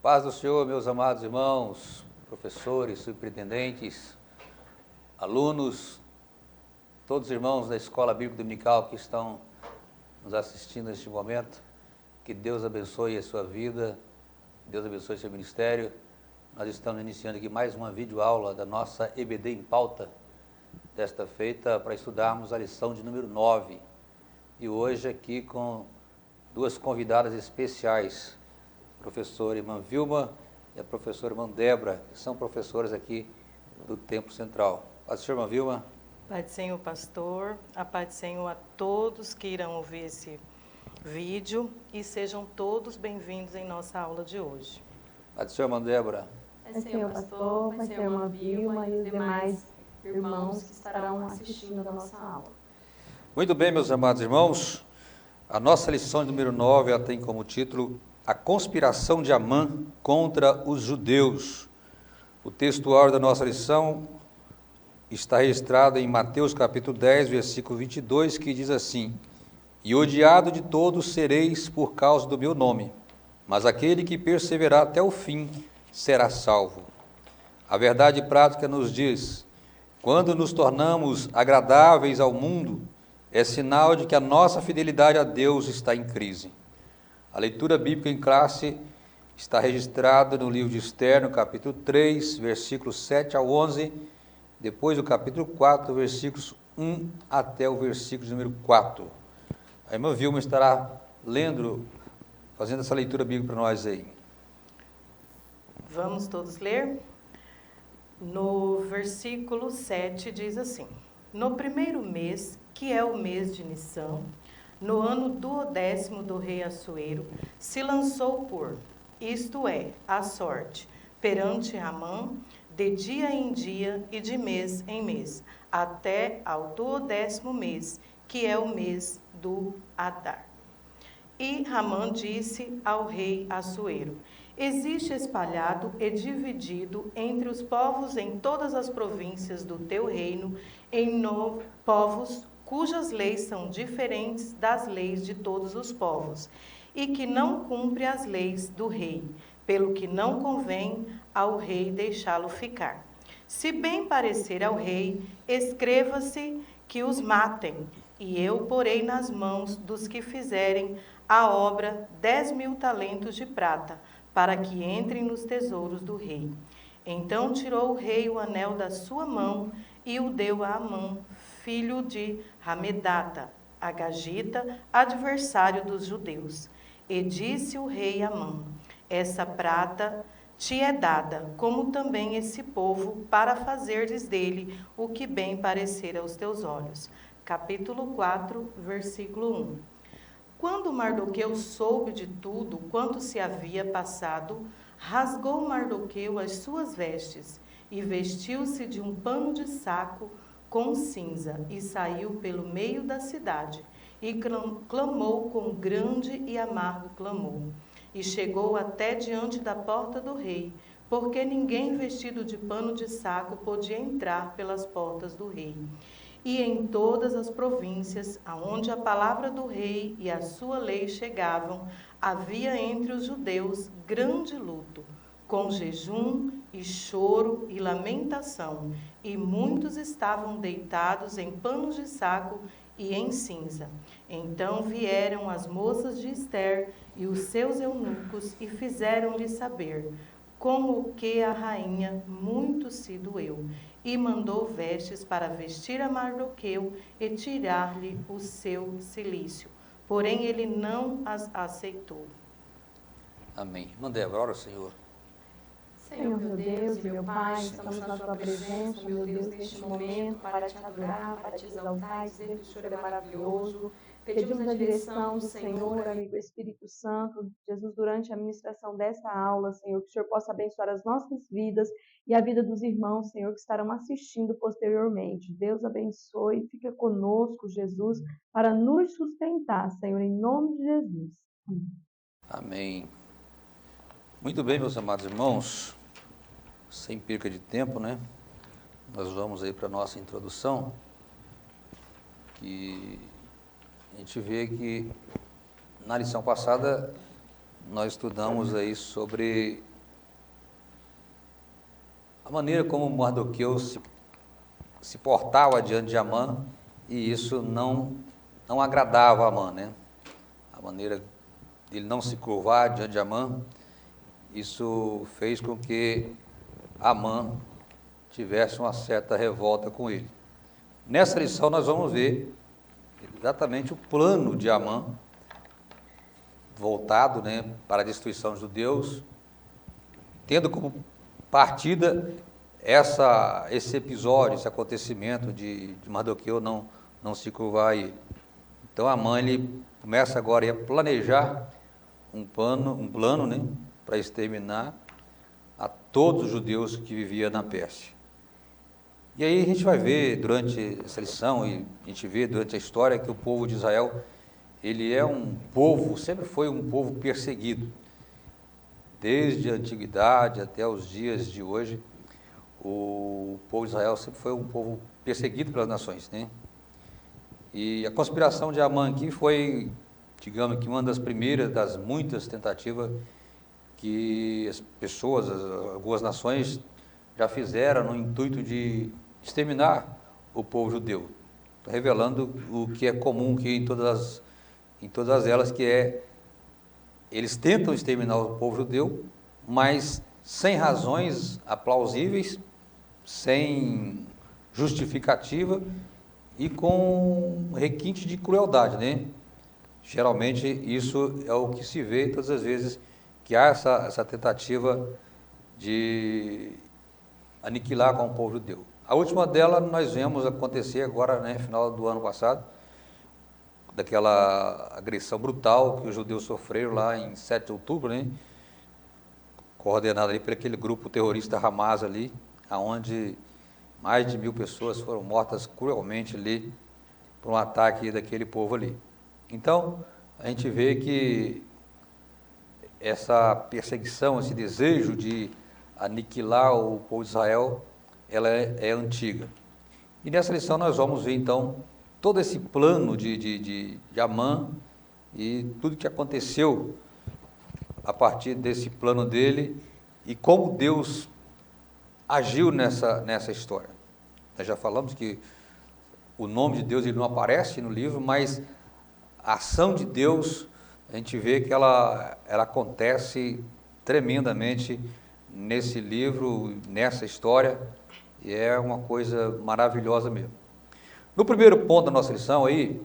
Paz do Senhor, meus amados irmãos, professores, superintendentes, alunos, todos os irmãos da Escola Bíblica Dominical que estão nos assistindo neste momento. Que Deus abençoe a sua vida, Deus abençoe o seu ministério. Nós estamos iniciando aqui mais uma videoaula da nossa EBD em Pauta, desta feita para estudarmos a lição de número 9. E hoje aqui com duas convidadas especiais, a professora irmã Vilma e a professora irmã Débora, que são professoras aqui do Templo Central. Paz do Senhor, irmã Vilma. Paz do Senhor, pastor. A paz do Senhor a todos que irão ouvir esse vídeo e sejam todos bem-vindos em nossa aula de hoje. Paz do Senhor, irmã Débora. Paz do Senhor, pastor, paz do Senhor, irmã Vilma e os demais irmãos que estarão assistindo a nossa aula. Muito bem, meus amados irmãos, a nossa lição de número 9, ela tem como título A Conspiração de Amã contra os Judeus. O textuário da nossa lição está registrado em Mateus capítulo 10, versículo 22, que diz assim: E odiado de todos sereis por causa do meu nome, mas aquele que perseverar até o fim será salvo. A verdade prática nos diz: quando nos tornamos agradáveis ao mundo, é sinal de que a nossa fidelidade a Deus está em crise. A leitura bíblica em classe está registrada no livro de Esther, no capítulo 3, versículos 7 ao 11, depois do capítulo 4, versículos 1 até o versículo número 4. A irmã Vilma estará lendo, fazendo essa leitura bíblica para nós aí. Vamos todos ler? No versículo 7 diz assim: No primeiro mês, que é o mês de Nissan, no ano 12º do rei Assuero, se lançou por, isto é, a sorte, perante Amã, de dia em dia e de mês em mês, até ao 12º mês, que é o mês do Adar. E Ramã disse ao rei Assuero: Existe espalhado e dividido entre os povos em todas as províncias do teu reino, povos cujas leis são diferentes das leis de todos os povos, e que não cumpre as leis do rei, pelo que não convém ao rei deixá-lo ficar. Se bem parecer ao rei, escreva-se que os matem, e eu porei nas mãos dos que fizerem a obra 10.000 talentos de prata, para que entrem nos tesouros do rei. Então tirou o rei o anel da sua mão e o deu a Amã, filho de Hamedata, agagita, adversário dos judeus. E disse o rei a Amã: Essa prata te é dada, como também esse povo, para fazeres dele o que bem parecer aos teus olhos. Capítulo 4, versículo 1. Quando Mardoqueu soube de tudo quanto se havia passado, rasgou Mardoqueu as suas vestes e vestiu-se de um pano de saco com cinza e saiu pelo meio da cidade e clamou com grande e amargo clamor. E chegou até diante da porta do rei, porque ninguém vestido de pano de saco podia entrar pelas portas do rei. E em todas as províncias, aonde a palavra do rei e a sua lei chegavam, havia entre os judeus grande luto, com jejum e choro e lamentação, e muitos estavam deitados em panos de saco e em cinza. Então vieram as moças de Ester e os seus eunucos e fizeram-lhe saber como que a rainha muito se doeu, e mandou vestes para vestir a Mardoqueu e tirar-lhe o seu cilício. Porém, ele não as aceitou. Amém. Irmã Débora, ora, Senhor. Senhor, meu Deus e meu Pai, estamos na Sua presença, meu Deus, neste momento, para Te adorar, para Te exaltar, dizer que o Senhor é maravilhoso. Pedimos a direção do Senhor, amigo Espírito Santo, Jesus, durante a ministração dessa aula, Senhor, que o Senhor possa abençoar as nossas vidas e a vida dos irmãos, Senhor, que estarão assistindo posteriormente. Deus abençoe e fica conosco, Jesus, para nos sustentar, Senhor, em nome de Jesus. Amém. Muito bem, meus amados irmãos, sem perca de tempo, né? Nós vamos aí para a nossa introdução, que a gente vê que na lição passada nós estudamos aí sobre a maneira como Mardoqueu se portava diante de Amã, e isso não agradava a Amã, né? A maneira dele não se curvar diante de Amã, isso fez com que Amã tivesse uma certa revolta com ele. Nessa lição nós vamos ver exatamente o plano de Amã, voltado, né, para a destruição dos judeus, tendo como partida esse episódio, esse acontecimento de Mardoqueu não se curvar a ele. Então Amã ele começa agora a planejar um plano, né, para exterminar a todos os judeus que viviam na Pérsia. E aí a gente vai ver durante essa lição, e a gente vê durante a história, que o povo de Israel, ele é um povo, sempre foi um povo perseguido. Desde a antiguidade até os dias de hoje, o povo de Israel sempre foi um povo perseguido pelas nações, né? E a conspiração de Amã aqui foi, digamos que uma das primeiras, das muitas tentativas que as pessoas, algumas nações já fizeram no intuito de exterminar o povo judeu, revelando o que é comum que em todas elas, que é, eles tentam exterminar o povo judeu, mas sem razões plausíveis, sem justificativa e com requinte de crueldade, né? Geralmente isso é o que se vê todas as vezes que há essa tentativa de aniquilar com o povo judeu. A última dela nós vemos acontecer agora, né, final do ano passado, daquela agressão brutal que os judeus sofreram lá em 7 de outubro, né, coordenada ali por aquele grupo terrorista Hamas ali, aonde mais de 1.000 pessoas foram mortas cruelmente ali por um ataque daquele povo ali. Então, a gente vê que essa perseguição, esse desejo de aniquilar o povo de Israel, ela é antiga. E nessa lição nós vamos ver, então, todo esse plano de Amã e tudo que aconteceu a partir desse plano dele e como Deus agiu nessa história. Nós já falamos que o nome de Deus ele não aparece no livro, mas a ação de Deus, a gente vê que ela acontece tremendamente nesse livro, nessa história, e é uma coisa maravilhosa mesmo. No primeiro ponto da nossa lição aí,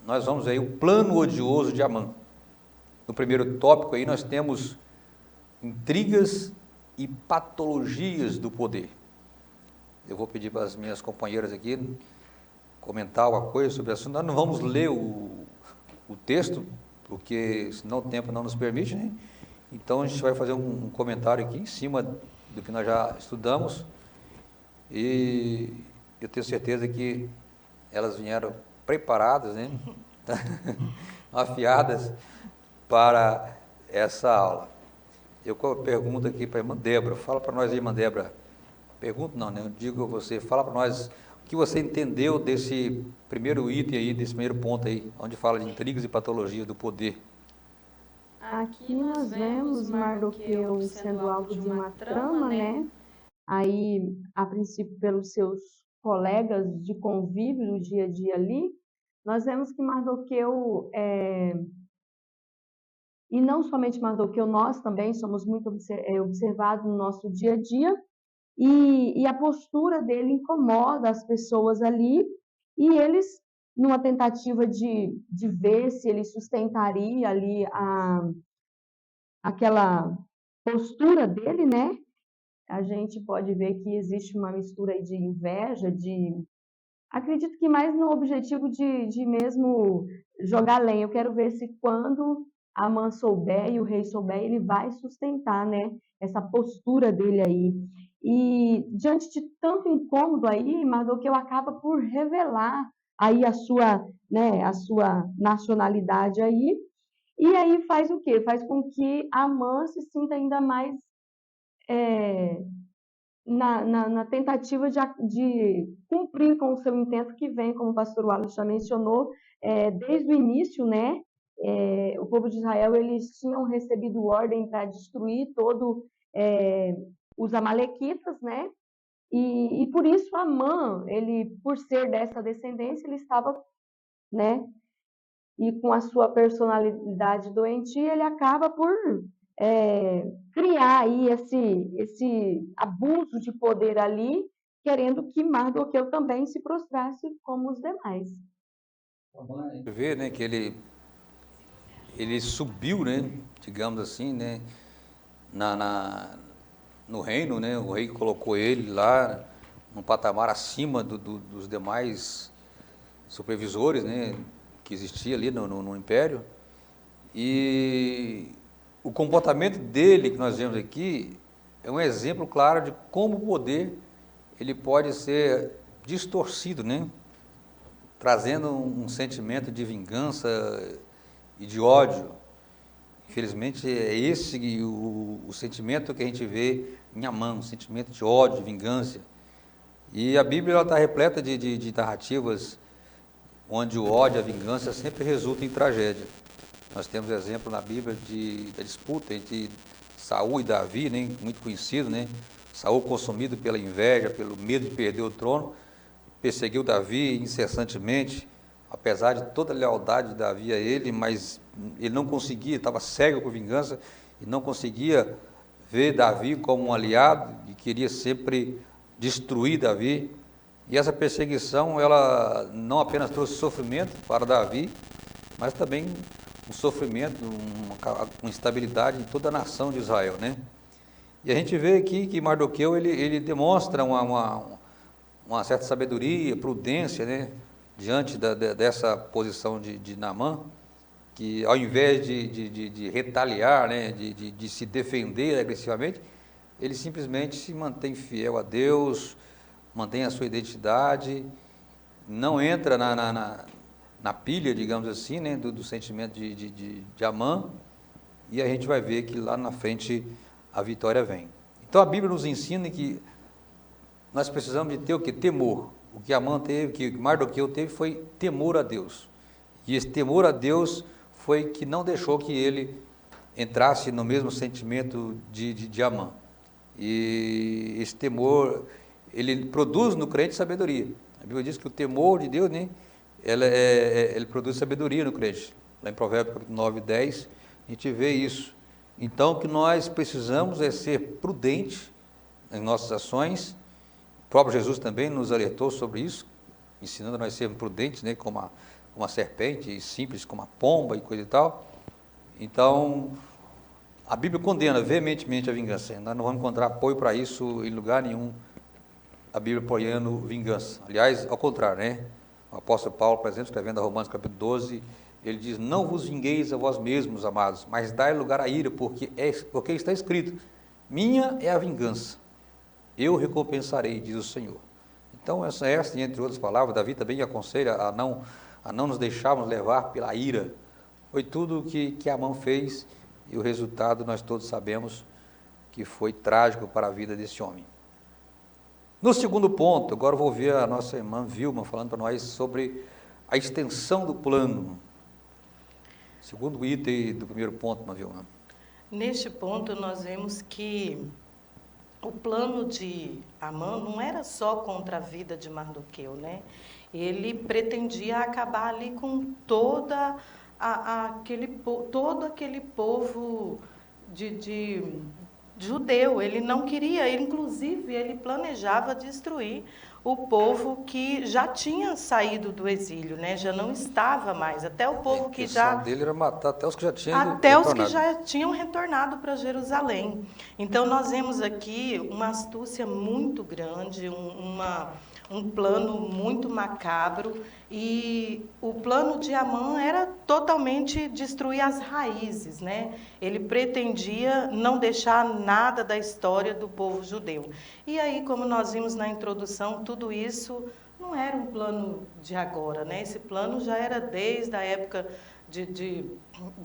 nós vamos aí o plano odioso de Amã. No primeiro tópico aí nós temos intrigas e patologias do poder. Eu vou pedir para as minhas companheiras aqui comentar alguma coisa sobre o assunto. Nós não vamos ler o texto, porque senão o tempo não nos permite, né? Então a gente vai fazer um comentário aqui em cima do que nós já estudamos, e eu tenho certeza que elas vieram preparadas, né? Afiadas para essa aula. Eu pergunto aqui para a irmã Débora, fala para nós aí, irmã Débora, pergunto não, né? Eu digo a você, fala para nós o que você entendeu desse primeiro item aí, desse primeiro ponto aí, onde fala de intrigas e patologias do poder. Aqui nós vemos Mardoqueu sendo alvo de uma trama, né? Aí, a princípio, pelos seus colegas de convívio no dia a dia ali, nós vemos que Mardoqueu, e não somente Mardoqueu, nós também somos muito observados no nosso dia a dia, e a postura dele incomoda as pessoas ali, e eles, numa tentativa de ver se ele sustentaria ali aquela postura dele, né? A gente pode ver que existe uma mistura aí de inveja, acredito que mais no objetivo de mesmo jogar lenha. Eu quero ver se quando Amã souber e o rei souber, ele vai sustentar, né, essa postura dele aí. E diante de tanto incômodo aí, Mardoqueu acaba por revelar aí né, a sua nacionalidade aí, e aí faz o quê? Faz com que Amã se sinta ainda mais na tentativa de cumprir com o seu intento, que vem, como o pastor Wallace já mencionou, desde o início, né? O povo de Israel, eles tinham recebido ordem para destruir os amalequitas, né? E por isso Amã, ele, por ser dessa descendência, ele estava, né? E com a sua personalidade doentia, ele acaba por criar aí esse abuso de poder ali, querendo que Mardoqueu também se prostrasse como os demais. Vê, né, que ele subiu, né, digamos assim, né, no reino, né, o rei colocou ele lá num patamar acima dos demais supervisores, né, que existia ali no império. E o comportamento dele que nós vemos aqui é um exemplo claro de como o poder ele pode ser distorcido, né, trazendo um sentimento de vingança e de ódio. Infelizmente, é esse o sentimento que a gente vê em Amã, um sentimento de ódio, de vingança. E a Bíblia está repleta de narrativas onde o ódio e a vingança sempre resultam em tragédia. Nós temos exemplo na Bíblia da disputa entre Saul e Davi, né, muito conhecido, né? Saul, consumido pela inveja, pelo medo de perder o trono, perseguiu Davi incessantemente, apesar de toda a lealdade de Davi a ele, mas ele não conseguia, estava cego por vingança, e não conseguia ver Davi como um aliado, e queria sempre destruir Davi. E essa perseguição, ela não apenas trouxe sofrimento para Davi, mas também um sofrimento, uma instabilidade em toda a nação de Israel, né? E a gente vê aqui que Mardoqueu, ele demonstra uma certa sabedoria, prudência, né, diante dessa posição de Naamã, que ao invés de retaliar, né, de se defender agressivamente, ele simplesmente se mantém fiel a Deus, mantém a sua identidade, não entra na pilha, digamos assim, né, do sentimento de Amã, e a gente vai ver que lá na frente a vitória vem. Então a Bíblia nos ensina que nós precisamos de ter o que? Temor. O que Amã teve, que Mardoqueu teve, foi temor a Deus. E esse temor a Deus foi que não deixou que ele entrasse no mesmo sentimento de Amã. E esse temor, ele produz no crente sabedoria. A Bíblia diz que o temor de Deus, né, ele produz sabedoria no crente. Lá em Provérbios capítulo 9, 10, a gente vê isso. Então, o que nós precisamos é ser prudente em nossas ações. O próprio Jesus também nos alertou sobre isso, ensinando a nós sermos prudentes, né, como uma serpente, e simples como a pomba e coisa e tal. Então, a Bíblia condena veementemente a vingança. Nós não vamos encontrar apoio para isso em lugar nenhum, a Bíblia apoiando vingança. Aliás, ao contrário, né? O apóstolo Paulo, por exemplo, escrevendo a Romanos capítulo 12, ele diz: não vos vingueis a vós mesmos, amados, mas dai lugar à ira, porque está escrito: minha é a vingança, eu recompensarei, diz o Senhor. Então, essa e entre outras palavras, Davi também aconselha a não nos deixarmos levar pela ira. Foi tudo o que Amã fez, e o resultado nós todos sabemos que foi trágico para a vida desse homem. No segundo ponto, agora eu vou ver a nossa irmã Vilma falando para nós sobre a extensão do plano. Segundo item do primeiro ponto, irmã Vilma. Neste ponto, nós vemos que o plano de Amã não era só contra a vida de Mardoqueu, né? Ele pretendia acabar ali com todo aquele povo de judeu. Ele não queria, inclusive, ele planejava destruir o povo que já tinha saído do exílio, né? Já não estava mais. Até o povo que já... A intenção dele era matar até os que já tinham até os que já tinham retornado para Jerusalém. Então, nós vemos aqui uma astúcia muito grande, um plano muito macabro, e o plano de Amã era totalmente destruir as raízes, né? Ele pretendia não deixar nada da história do povo judeu. E aí, como nós vimos na introdução, tudo isso não era um plano de agora, né? Esse plano já era desde a época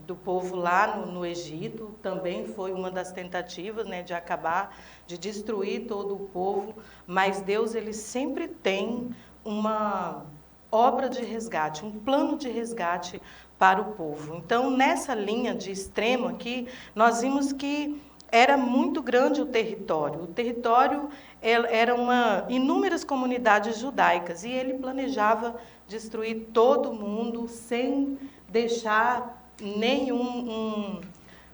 do povo lá no Egito, também foi uma das tentativas, né, de acabar, de destruir todo o povo, mas Deus, ele sempre tem uma obra de resgate, um plano de resgate para o povo. Então, nessa linha de extremo aqui, nós vimos que era muito grande o território. O território era inúmeras comunidades judaicas e ele planejava destruir todo mundo sem deixar nenhum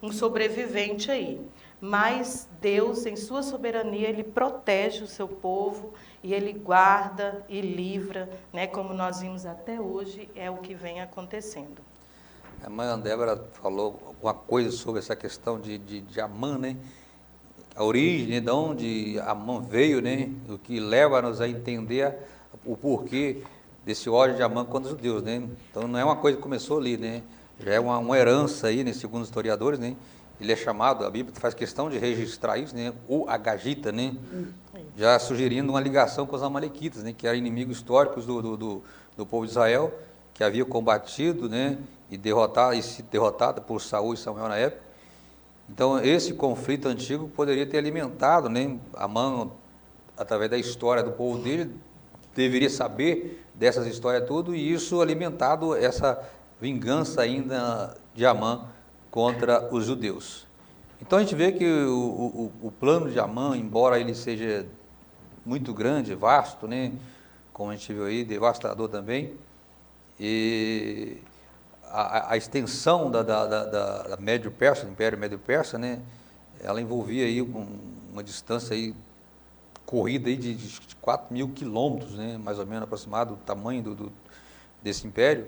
um sobrevivente aí. Mas Deus, em sua soberania, Ele protege o seu povo e Ele guarda e livra, né? Como nós vimos até hoje, é o que vem acontecendo. A irmã Débora falou alguma coisa sobre essa questão de Amã, né? A origem, né? De onde Amã veio, né? O que leva-nos a entender o porquê desse ódio de Amã contra os judeus, né? Então não é uma coisa que começou ali, né? Já é uma herança aí, né? Segundo os historiadores, né? Ele é chamado, a Bíblia faz questão de registrar isso, né? O Agagita, né? Já sugerindo uma ligação com os amalequitas, né? Que eram inimigos históricos do povo de Israel, que havia combatido, né? E se derrotado por Saul e Samuel na época. Então, esse conflito antigo poderia ter alimentado, né? Amã, através da história do povo dele, deveria saber dessas histórias tudo, e isso alimentado essa vingança ainda de Amã contra os judeus. Então, a gente vê que o plano de Amã, embora ele seja muito grande, vasto, né? Como a gente viu aí, devastador também, e a extensão da Médio Persa, do Império Médio Persa, né, ela envolvia aí uma distância aí, corrida aí de 4.000 quilômetros, né, mais ou menos aproximado, o tamanho desse império,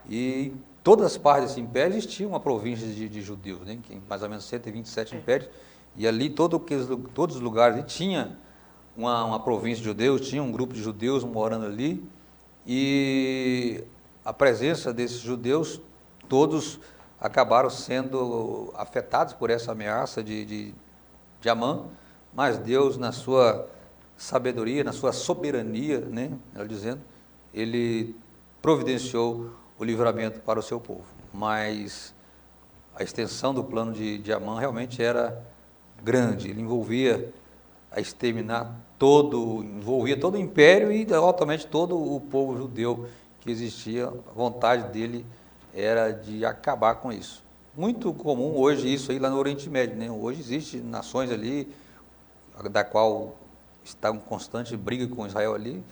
e todas as partes desse império existia uma província de judeus, né, que mais ou menos 127 impérios, e ali todos os lugares ali tinha uma província de judeus, tinha um grupo de judeus morando ali, e a presença desses judeus, todos acabaram sendo afetados por essa ameaça de Amã, mas Deus, na sua sabedoria, na sua soberania, né, ela dizendo, Ele providenciou o livramento para o seu povo. Mas a extensão do plano de Amã realmente era grande, ele envolvia envolvia todo o império e totalmente todo o povo judeu que existia. A vontade dele era de acabar com isso. Muito comum hoje isso aí lá no Oriente Médio, né? Hoje existem nações ali, da qual está em constante briga com Israel ali,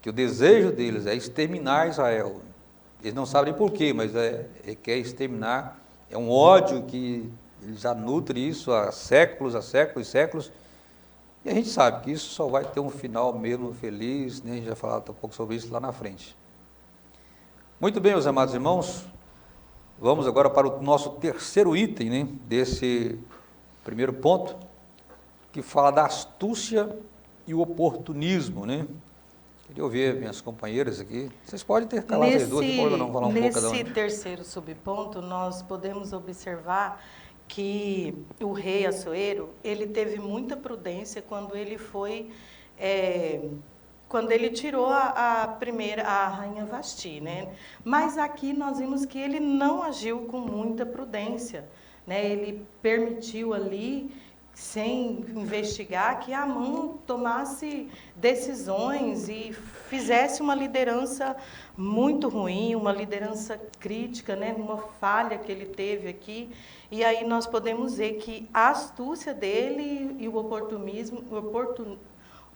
que o desejo deles é exterminar Israel. Eles não sabem por quê, mas quer exterminar, é um ódio que ele já nutre isso há séculos e séculos, e a gente sabe que isso só vai ter um final mesmo feliz, né? A gente vai falar um pouco sobre isso lá na frente. Muito bem, meus amados irmãos, vamos agora para o nosso terceiro item, né, desse primeiro ponto, que fala da astúcia e o oportunismo, né? Queria ouvir minhas companheiras aqui. Vocês podem ter calado as duas, não pode não falar um pouco cada uma. Nesse terceiro subponto, nós podemos observar que o rei Assuero, ele teve muita prudência quando ele foi... quando ele tirou a rainha Vasti, né? Mas aqui nós vimos que ele não agiu com muita prudência, né? Ele permitiu ali, sem investigar, que Amã tomasse decisões e fizesse uma liderança muito ruim, uma liderança crítica, né? Uma falha que ele teve aqui. E aí nós podemos ver que a astúcia dele e o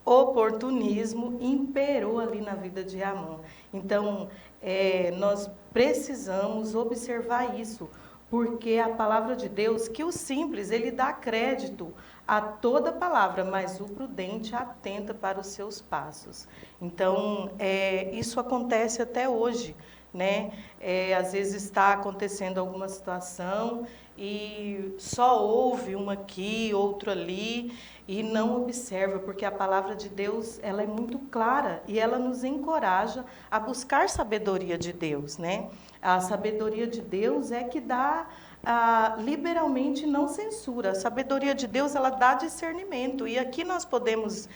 oportunismo imperou ali na vida de Amã. Então, nós precisamos observar isso, porque a palavra de Deus, que o simples, ele dá crédito a toda palavra, mas o prudente atenta para os seus passos. Então, isso acontece até hoje, né? Às vezes está acontecendo alguma situação e só ouve uma aqui, outro ali, e não observa, porque a palavra de Deus, ela é muito clara e ela nos encoraja a buscar sabedoria de Deus, né? A sabedoria de Deus é que dá liberalmente, não censura. A sabedoria de Deus, ela dá discernimento. E aqui nós podemos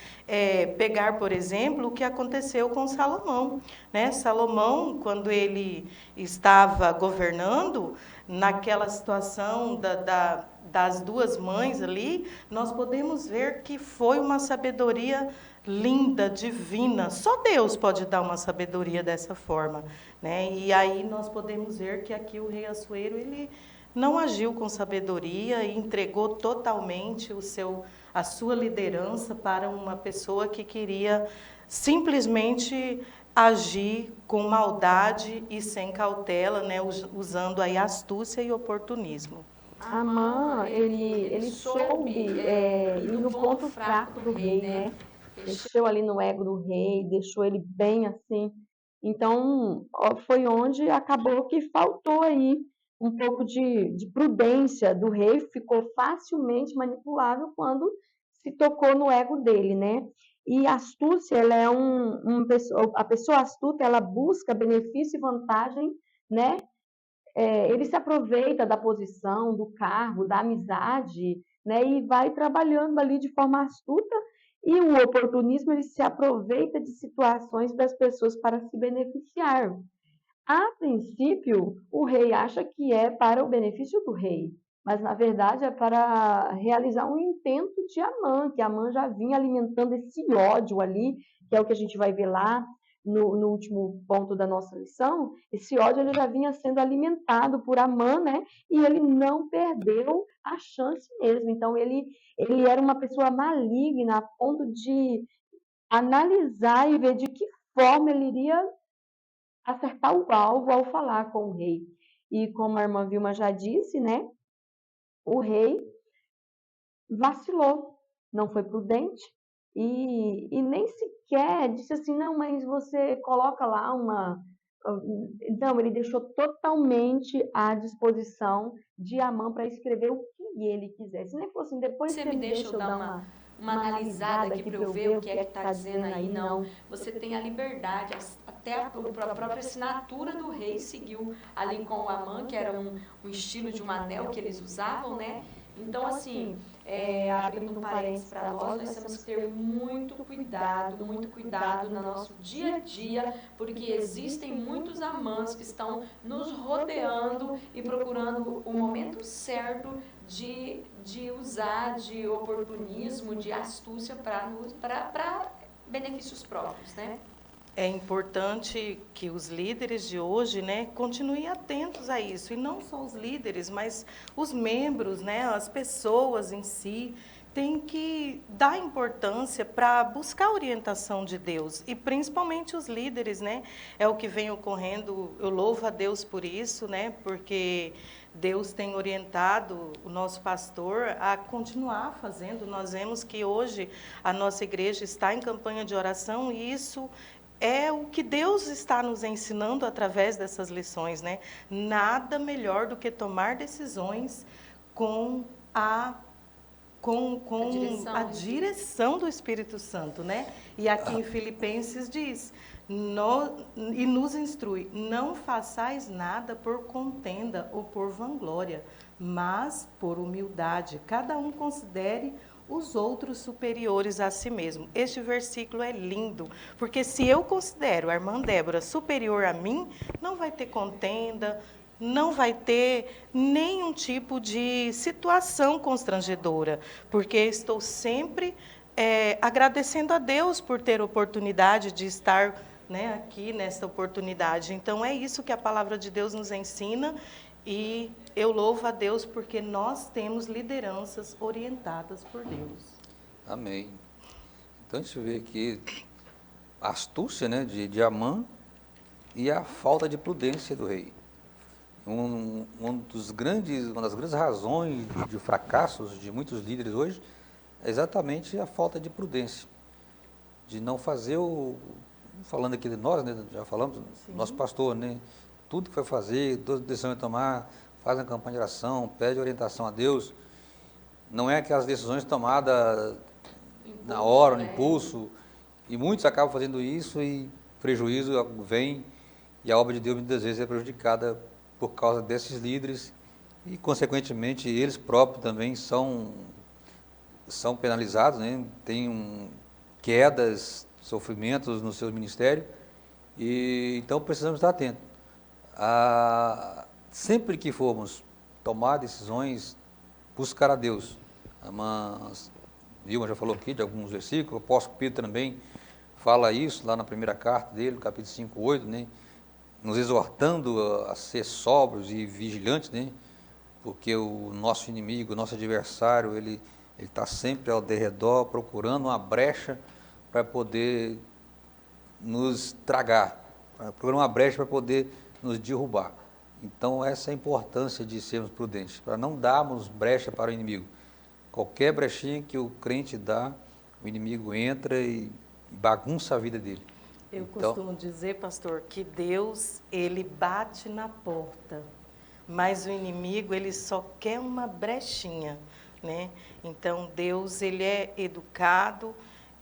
pegar, por exemplo, o que aconteceu com Salomão, né? Salomão, quando ele estava governando, naquela situação das duas mães ali, nós podemos ver que foi uma sabedoria linda, divina. Só Deus pode dar uma sabedoria dessa forma, né? E aí nós podemos ver que aqui o rei Assuero, ele não agiu com sabedoria e entregou totalmente a sua liderança para uma pessoa que queria simplesmente agir com maldade e sem cautela, né, usando aí astúcia e oportunismo. Amã, ele soube ir no ponto fraco do rei, né? Mexeu ali no ego do rei, deixou ele bem assim. Então, foi onde acabou que faltou aí um pouco de prudência do rei, ficou facilmente manipulável quando se tocou no ego dele, né? E a astúcia, ela é a pessoa astuta, ela busca benefício e vantagem, né? Ele se aproveita da posição, do cargo, da amizade, né, e vai trabalhando ali de forma astuta, e o oportunismo ele se aproveita de situações das pessoas para se beneficiar. A princípio, o rei acha que é para o benefício do rei, mas na verdade é para realizar um intento de Amã, que Amã já vinha alimentando esse ódio ali, que é o que a gente vai ver lá no último ponto da nossa lição. Esse ódio ele já vinha sendo alimentado por Amã, né? E ele não perdeu a chance mesmo. Então ele era uma pessoa maligna a ponto de analisar e ver de que forma ele iria acertar o alvo ao falar com o rei. E como a irmã Vilma já disse, né, o rei vacilou, não foi prudente e nem sequer disse assim, não, mas você coloca lá uma... Não, ele deixou totalmente à disposição de Amã para escrever o que ele quisesse. Nem falou assim, depois você me deixa eu dar uma analisada aqui para eu ver o que é que está dizendo aí, não. Você tem a liberdade, até a própria assinatura do rei seguiu ali com o Amã, que era um estilo de um anel que eles usavam, né? Então, assim, abrindo um parênteses para nós temos que ter muito cuidado no nosso dia a dia, porque existem muitos Amãs que estão nos rodeando e procurando o momento certo de usar de oportunismo, de astúcia para benefícios próprios, né? É importante que os líderes de hoje, né, continuem atentos a isso. E não só os líderes, mas os membros, né, as pessoas em si, têm que dar importância para buscar a orientação de Deus. E principalmente os líderes, né, é o que vem ocorrendo. Eu louvo a Deus por isso, né, porque Deus tem orientado o nosso pastor a continuar fazendo. Nós vemos que hoje a nossa igreja está em campanha de oração e isso é o que Deus está nos ensinando através dessas lições, né? Nada melhor do que tomar decisões com a direção do Espírito Santo, né? E aqui em Filipenses diz, e nos instrui, não façais nada por contenda ou por vanglória, mas por humildade. Cada um considere os outros superiores a si mesmo. Este versículo é lindo, porque se eu considero a irmã Débora superior a mim, não vai ter contenda, não vai ter nenhum tipo de situação constrangedora, porque estou sempre agradecendo a Deus por ter a oportunidade de estar, né, aqui nesta oportunidade. Então é isso que a palavra de Deus nos ensina. E eu louvo a Deus porque nós temos lideranças orientadas por Deus. Amém. Então a gente vê aqui a astúcia, né, de Amã e a falta de prudência do rei. Uma das grandes razões de fracassos de muitos líderes hoje é exatamente a falta de prudência, de não fazer falando aqui de nós, né, já falamos, sim, nosso pastor, né, tudo que vai fazer, toda decisão que vai tomar, faz uma campanha de oração, pede orientação a Deus, não é aquelas decisões tomadas na hora, no impulso, e muitos acabam fazendo isso e prejuízo vem e a obra de Deus muitas vezes é prejudicada por causa desses líderes e, consequentemente, eles próprios também são penalizados, né? Tem quedas, sofrimentos no seu ministério, e então precisamos estar atentos. Sempre que formos tomar decisões, buscar a Deus. A irmã Vilma já falou aqui de alguns versículos, o apóstolo Pedro também fala isso lá na primeira carta dele, no capítulo 5:8, né? Nos exortando a ser sóbrios e vigilantes, né? porque o nosso inimigo, o nosso adversário, ele está sempre ao derredor procurando uma brecha para poder nos tragar, procurando uma brecha para poder nos derrubar. Então, essa é a importância de sermos prudentes, para não darmos brecha para o inimigo. Qualquer brechinha que o crente dá, o inimigo entra e bagunça a vida dele. Eu Então, costumo dizer, pastor, que Deus, ele bate na porta, mas o inimigo, ele só quer uma brechinha, né? Então, Deus, ele é educado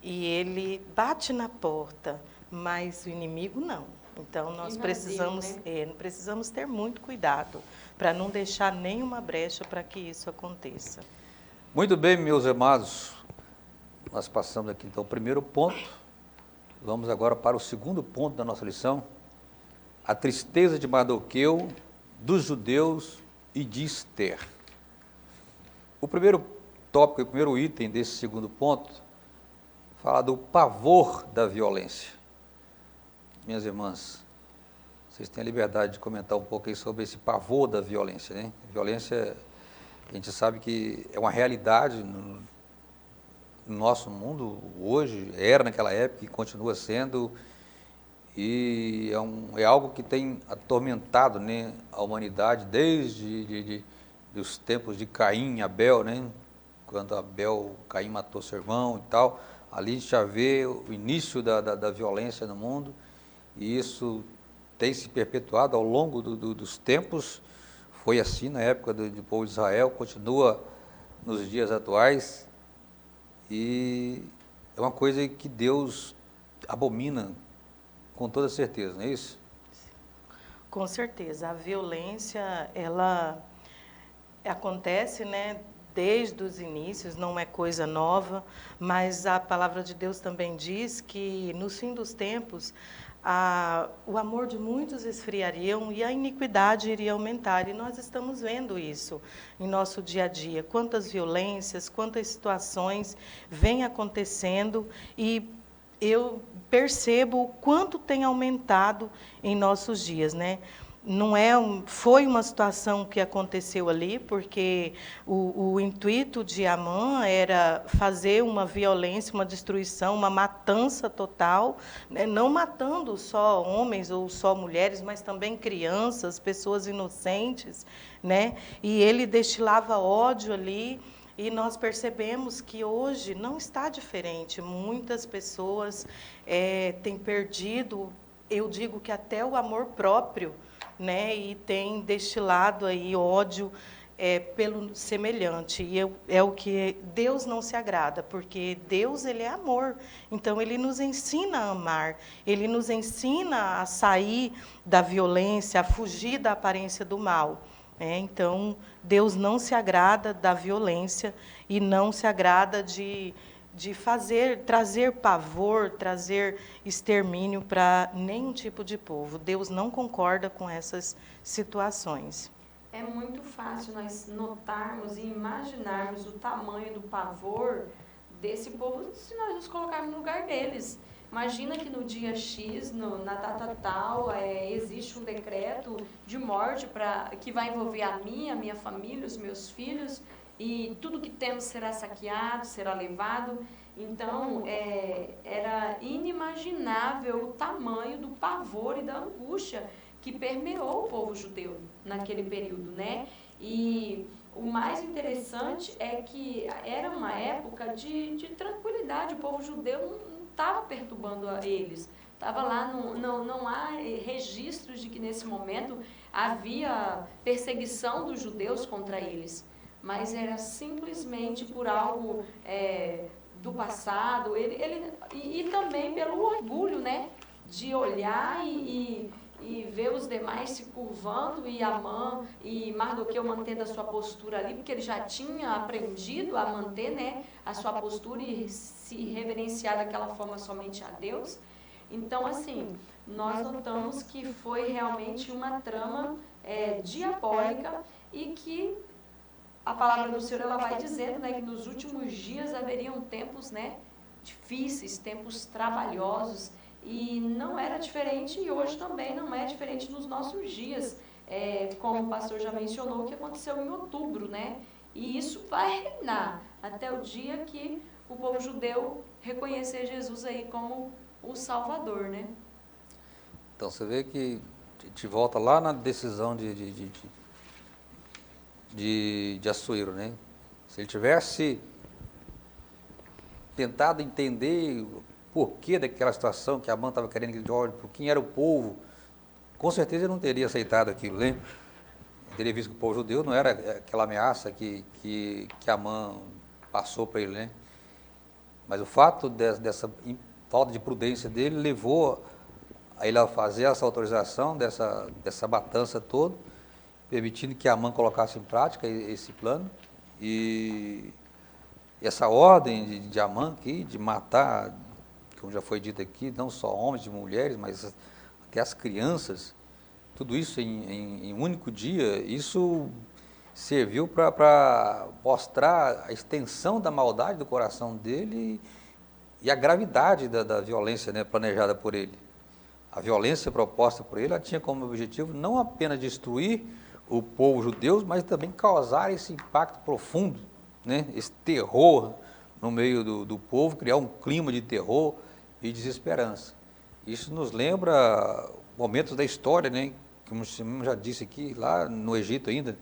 e ele bate na porta, mas o inimigo não. Então, nós precisamos, precisamos ter muito cuidado para não deixar nenhuma brecha para que isso aconteça. muito bem, meus amados, nós passamos aqui então o primeiro ponto, vamos agora para o segundo ponto da nossa lição, a tristeza de Mardoqueu, dos judeus e de Ester. O primeiro tópico, o primeiro item desse segundo ponto, fala do pavor da violência. Minhas irmãs, vocês têm a liberdade de comentar um pouco aí sobre esse pavor da violência, né? Violência, a gente sabe que é uma realidade no nosso mundo hoje, era naquela época e continua sendo, e é algo que tem atormentado, né, a humanidade desde os tempos de Caim e Abel, né? Quando Caim matou seu irmão e tal, ali a gente já vê o início da violência no mundo, e isso tem se perpetuado ao longo dos tempos. Foi assim na época do povo de Israel, continua nos dias atuais, e é uma coisa que Deus abomina com toda certeza, não é isso? Com certeza, a violência, ela acontece, né, desde os inícios, não é coisa nova, mas a palavra de Deus também diz que no fim dos tempos, o amor de muitos esfriariam e a iniquidade iria aumentar, e nós estamos vendo isso em nosso dia a dia, quantas violências, quantas situações vêm acontecendo, e eu percebo o quanto tem aumentado em nossos dias, né? Não foi uma situação que aconteceu ali, porque o intuito de Amã era fazer uma violência, uma destruição, uma matança total, né? Não matando só homens ou só mulheres, mas também crianças, pessoas inocentes, né? E ele destilava ódio ali. E nós percebemos que hoje não está diferente. Muitas pessoas têm perdido, eu digo que até o amor próprio, né? E têm destilado aí ódio pelo semelhante. E é o que Deus não se agrada, porque Deus, ele é amor. Então, ele nos ensina a amar, ele nos ensina a sair da violência, a fugir da aparência do mal. Então, Deus não se agrada da violência e não se agrada de trazer pavor, trazer extermínio para nenhum tipo de povo. Deus não concorda com essas situações. É muito fácil nós notarmos e imaginarmos o tamanho do pavor desse povo se nós nos colocarmos no lugar deles. Imagina que no dia X, na data tal, existe um decreto de morte que vai envolver a minha família, os meus filhos, e tudo que temos será saqueado, será levado. Então, era inimaginável o tamanho do pavor e da angústia que permeou o povo judeu naquele período, né? E o mais interessante é que era uma época de tranquilidade, o povo judeu não estava perturbando eles, estava lá, não há registros de que nesse momento havia perseguição dos judeus contra eles, mas era simplesmente por algo do passado, e também pelo orgulho, né, de olhar e ver os demais se curvando, e Amã e Mardoqueu mantendo a sua postura ali, porque ele já tinha aprendido a manter, né, a sua postura e se reverenciar daquela forma somente a Deus. Então, assim, nós notamos que foi realmente uma trama diabólica, e que a palavra do Senhor, ela vai dizendo, né, que nos últimos dias haveriam tempos, né, difíceis, tempos trabalhosos. E não era diferente, e hoje também não é diferente nos nossos dias. como o pastor já mencionou, que aconteceu em outubro, né? E isso vai reinar até o dia que o povo judeu reconhecer Jesus aí como o Salvador, né? Então você vê que a gente volta lá na decisão de Assuero, né? Se ele tivesse tentado entender o porquê daquela situação, que Amã estava querendo aquele óleo, por quem era o povo, com certeza ele não teria aceitado aquilo, né? Ele teria visto que o povo judeu não era aquela ameaça que Amã passou para ele, né? Mas o fato dessa falta de prudência dele levou a ele a fazer essa autorização dessa matança toda, permitindo que Amã colocasse em prática esse plano. E essa ordem de Amã aqui, de matar, como já foi dito aqui, não só homens e mulheres, mas até as crianças, tudo isso em um único dia, isso serviu para mostrar a extensão da maldade do coração dele e a gravidade da violência, né, planejada por ele. A violência proposta por ele, ela tinha como objetivo não apenas destruir o povo judeu, mas também causar esse impacto profundo, né, esse terror no meio do povo, criar um clima de terror e desesperança. Isso nos lembra momentos da história, né, como já disse aqui, lá no Egito ainda,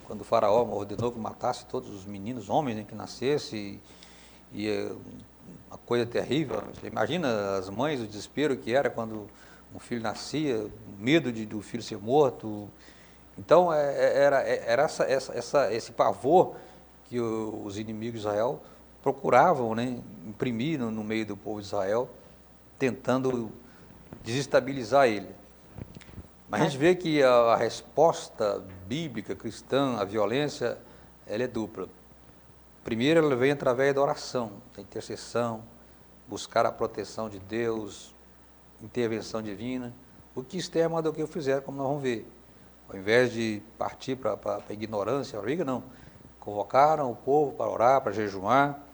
quando o faraó ordenou que matasse todos os meninos, homens, né, que nascessem, e uma coisa terrível. Você imagina as mães, o desespero que era quando um filho nascia, o medo do filho ser morto. Então, era esse pavor que os inimigos de Israel procuravam, né, imprimir no meio do povo de Israel, tentando desestabilizar ele. Mas a gente vê que a resposta bíblica, cristã, à violência, ela é dupla. Primeiro, ela vem através da oração, da intercessão, buscar a proteção de Deus, intervenção divina. O que Esther mandou que eu fizesse, como nós vamos ver. Ao invés de partir para a ignorância, a briga, não. Convocaram o povo para orar, para jejuar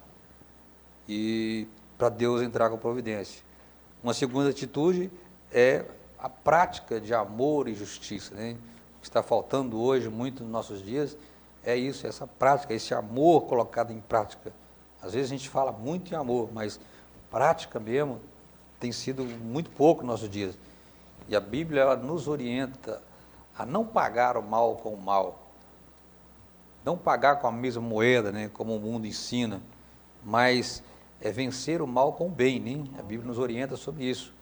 e para Deus entrar com providência. Uma segunda atitude é a prática de amor e justiça, né? O que está faltando hoje muito nos nossos dias é isso, essa prática, esse amor colocado em prática. Às vezes a gente fala muito em amor, mas prática mesmo tem sido muito pouco nos nossos dias. E a Bíblia, ela nos orienta a não pagar o mal com o mal, não pagar com a mesma moeda, né, como o mundo ensina, mas é vencer o mal com o bem, né? A Bíblia nos orienta sobre isso.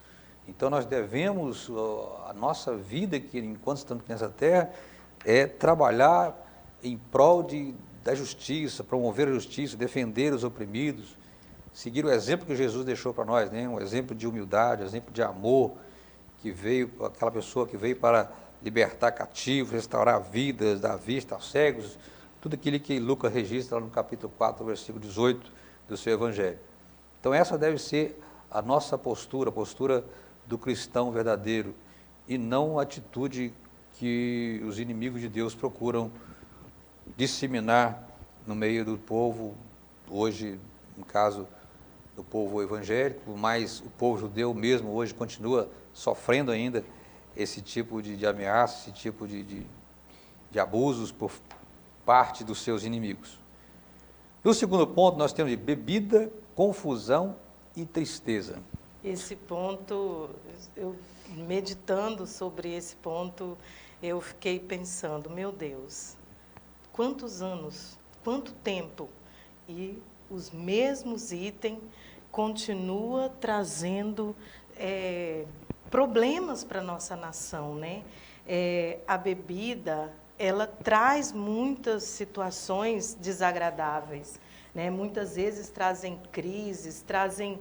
Então nós devemos, a nossa vida aqui, enquanto estamos aqui nessa terra, é trabalhar em prol da justiça, promover a justiça, defender os oprimidos, seguir o exemplo que Jesus deixou para nós, né? Um exemplo de humildade, um exemplo de amor, que veio, aquela pessoa que veio para libertar cativos, restaurar vidas, dar vista aos cegos, tudo aquilo que Lucas registra lá no capítulo 4, versículo 18 do seu Evangelho. Então essa deve ser a nossa postura, a postura do cristão verdadeiro, e não a atitude que os inimigos de Deus procuram disseminar no meio do povo, hoje, no caso do povo evangélico, mas o povo judeu mesmo hoje continua sofrendo ainda esse tipo de ameaça, esse tipo de abusos por parte dos seus inimigos. No segundo ponto, nós temos de bebida, confusão e tristeza. Esse ponto, eu meditando sobre esse ponto, eu fiquei pensando, meu Deus, quantos anos, quanto tempo, e os mesmos itens continuam trazendo problemas para a nossa nação, né? A bebida, ela traz muitas situações desagradáveis, né? Muitas vezes trazem crises, trazem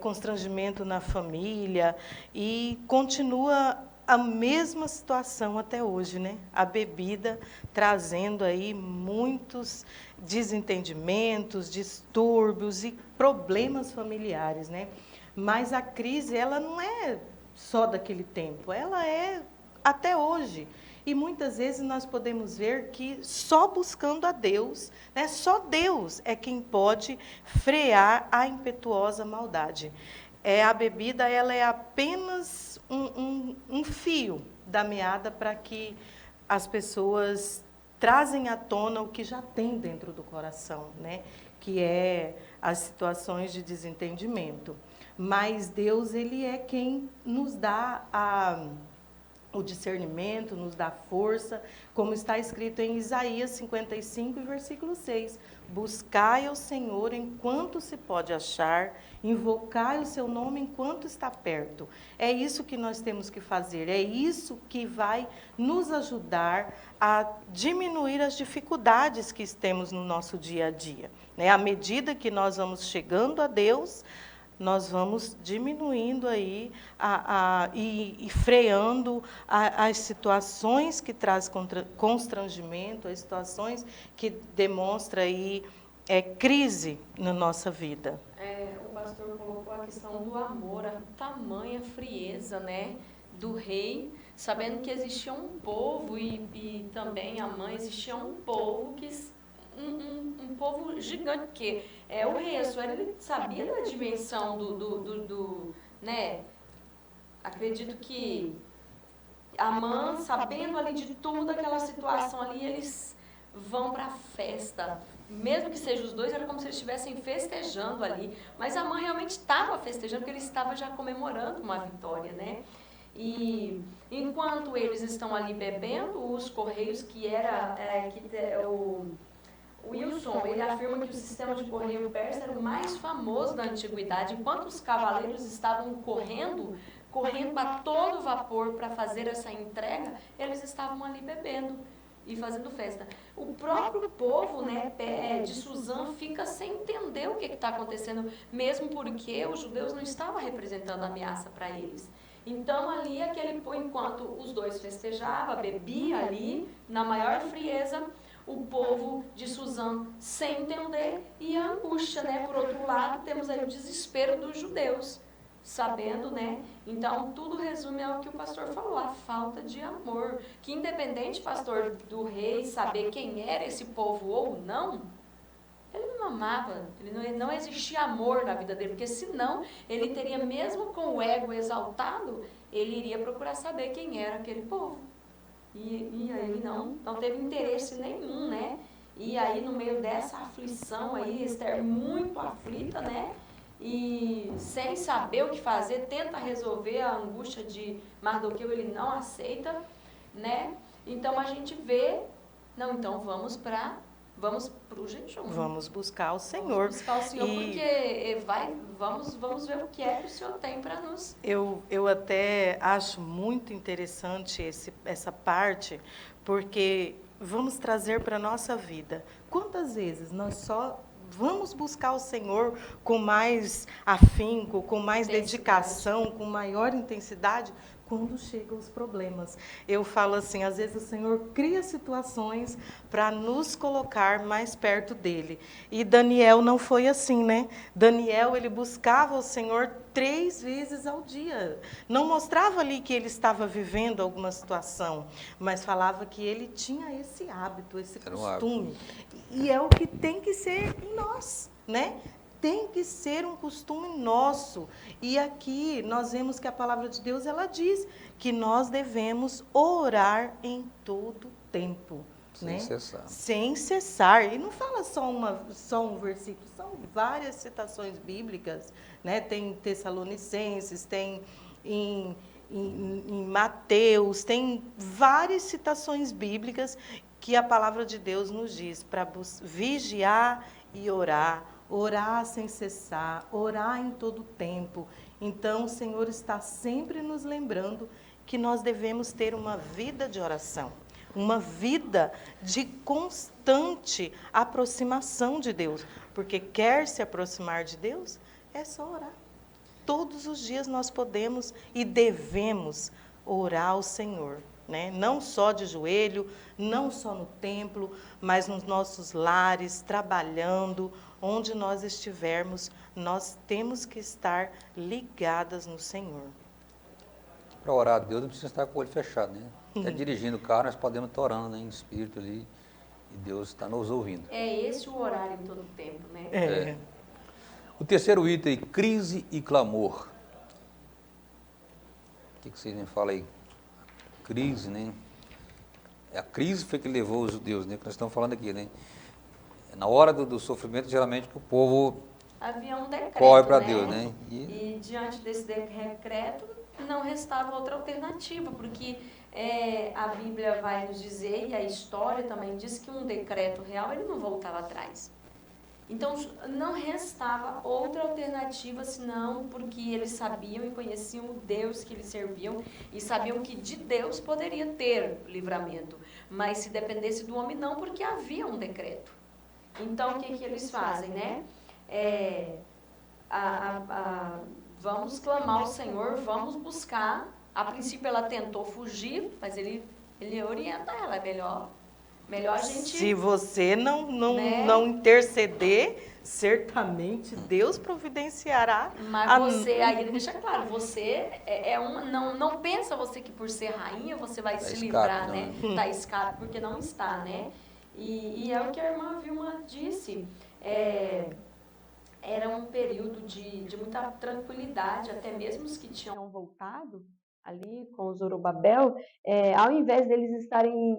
constrangimento na família, e continua a mesma situação até hoje, né? A bebida trazendo aí muitos desentendimentos, distúrbios e problemas familiares, né? Mas a crise, ela não é só daquele tempo, ela é até hoje. E muitas vezes nós podemos ver que só buscando a Deus, né, só Deus é quem pode frear a impetuosa maldade. A bebida, ela é apenas um fio da meada para que as pessoas trazem à tona o que já tem dentro do coração, né? Que é as situações de desentendimento. Mas Deus, ele é quem nos dá o discernimento, nos dá força, como está escrito em Isaías 55, versículo 6. Buscai ao Senhor enquanto se pode achar, invocai o seu nome enquanto está perto. É isso que nós temos que fazer, é isso que vai nos ajudar a diminuir as dificuldades que temos no nosso dia a dia, né? À medida que nós vamos chegando a Deus, nós vamos diminuindo aí e freando as situações que trazem constrangimento, as situações que demonstram aí crise na nossa vida. O pastor colocou a questão do amor, a tamanha frieza, né, do rei, sabendo que existia um povo e também a mãe, existia um povo que um povo gigante, porque o rei Assuero, ele sabia da dimensão né, acredito que Amã, sabendo ali de toda aquela situação ali, eles vão para a festa, mesmo que sejam os dois, era como se eles estivessem festejando ali, mas Amã realmente estava festejando, porque ele estava já comemorando uma vitória, né? E enquanto eles estão ali bebendo, os correios, que era o Wilson, ele afirma que o sistema de correio persa era o mais famoso da antiguidade. Enquanto os cavaleiros estavam correndo a todo vapor para fazer essa entrega, eles estavam ali bebendo e fazendo festa. O próprio povo, né, de Suzã fica sem entender o que está acontecendo, mesmo porque os judeus não estavam representando ameaça para eles. Então ali, enquanto os dois festejavam, bebia ali, na maior frieza, o povo de Suzã sem entender, e a angústia, né? Por outro lado, temos aí o desespero dos judeus, sabendo, né? Então, tudo resume ao que o pastor falou, a falta de amor, que independente, pastor, do rei saber quem era esse povo ou não, ele não amava, não existia amor na vida dele, porque senão ele teria, mesmo com o ego exaltado, ele iria procurar saber quem era aquele povo. E aí não teve interesse nenhum, né? E aí, no meio dessa aflição aí, Esther muito aflita, né? E sem saber o que fazer, tenta resolver a angústia de Mardoqueu, ele não aceita, né? Então a gente vê, então vamos para o jejum. Vamos buscar o Senhor. Vamos buscar o Senhor, porque vamos ver o que é que o Senhor tem para nos... Eu até acho muito interessante essa parte, porque vamos trazer para a nossa vida. Quantas vezes nós só vamos buscar o Senhor com mais afinco, com mais dedicação, com maior intensidade, quando chegam os problemas? Eu falo assim, às vezes o Senhor cria situações para nos colocar mais perto dele. E Daniel não foi assim, né? Daniel, ele buscava o Senhor 3 vezes ao dia. Não mostrava ali que ele estava vivendo alguma situação, mas falava que ele tinha esse hábito, esse costume. E é o que tem que ser em nós, né? Tem que ser um costume nosso. E aqui nós vemos que a palavra de Deus, ela diz que nós devemos orar em todo tempo. Sem cessar. Sem cessar. E não fala só um versículo, são várias citações bíblicas, né? Tem em Tessalonicenses, tem em Mateus, tem várias citações bíblicas que a palavra de Deus nos diz para vigiar e orar. Orar sem cessar, orar em todo tempo. Então, o Senhor está sempre nos lembrando que nós devemos ter uma vida de oração, uma vida de constante aproximação de Deus. Porque quer se aproximar de Deus, é só orar. Todos os dias nós podemos e devemos orar ao Senhor, né? Não só de joelho, não só no templo, mas nos nossos lares, trabalhando, onde nós estivermos, nós temos que estar ligadas no Senhor. Para orar a Deus, não precisa estar com o olho fechado, né? Até dirigindo o carro, nós podemos estar orando, né, em espírito ali, e Deus está nos ouvindo. É esse o horário em todo tempo, né? É. O terceiro item, crise e clamor. O que vocês me falam aí? Crise, né? A crise foi que levou os judeus, né? Que nós estamos falando aqui, né? Na hora do sofrimento, geralmente, que o povo Havia um decreto, corre para né? Deus, né? E diante desse decreto, não restava outra alternativa, porque a Bíblia vai nos dizer, e a história também diz, que um decreto real, ele não voltava atrás. Então, não restava outra alternativa, senão porque eles sabiam e conheciam o Deus que eles serviam e sabiam que de Deus poderia ter livramento. Mas se dependesse do homem, não, porque havia um decreto. Então, o que eles fazem, né? Vamos clamar ao Senhor, vamos buscar. A princípio, ela tentou fugir, mas ele orienta ela, é melhor a gente... Se você não né? interceder, certamente Deus providenciará. Mas você, aí ele deixa claro, você não pensa você que por ser rainha você vai se livrar, né? Tá escape, porque não está, né? E é o que a irmã Vilma disse, era um período de muita tranquilidade, até mesmo os que tinham voltado ali com o Zorobabel, ao invés deles estarem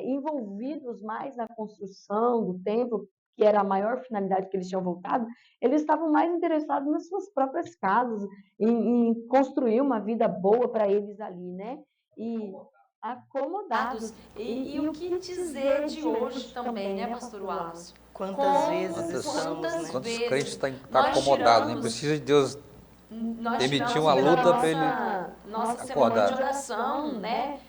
envolvidos mais na construção do templo, que era a maior finalidade que eles tinham voltado, eles estavam mais interessados nas suas próprias casas, em construir uma vida boa para eles ali, né? E acomodados. E o que dizer de hoje também, né, pastor Wallace? Quantas vezes quantos crentes estão acomodados, nem precisa de Deus emitir uma luta para ele nossa semana de oração, né?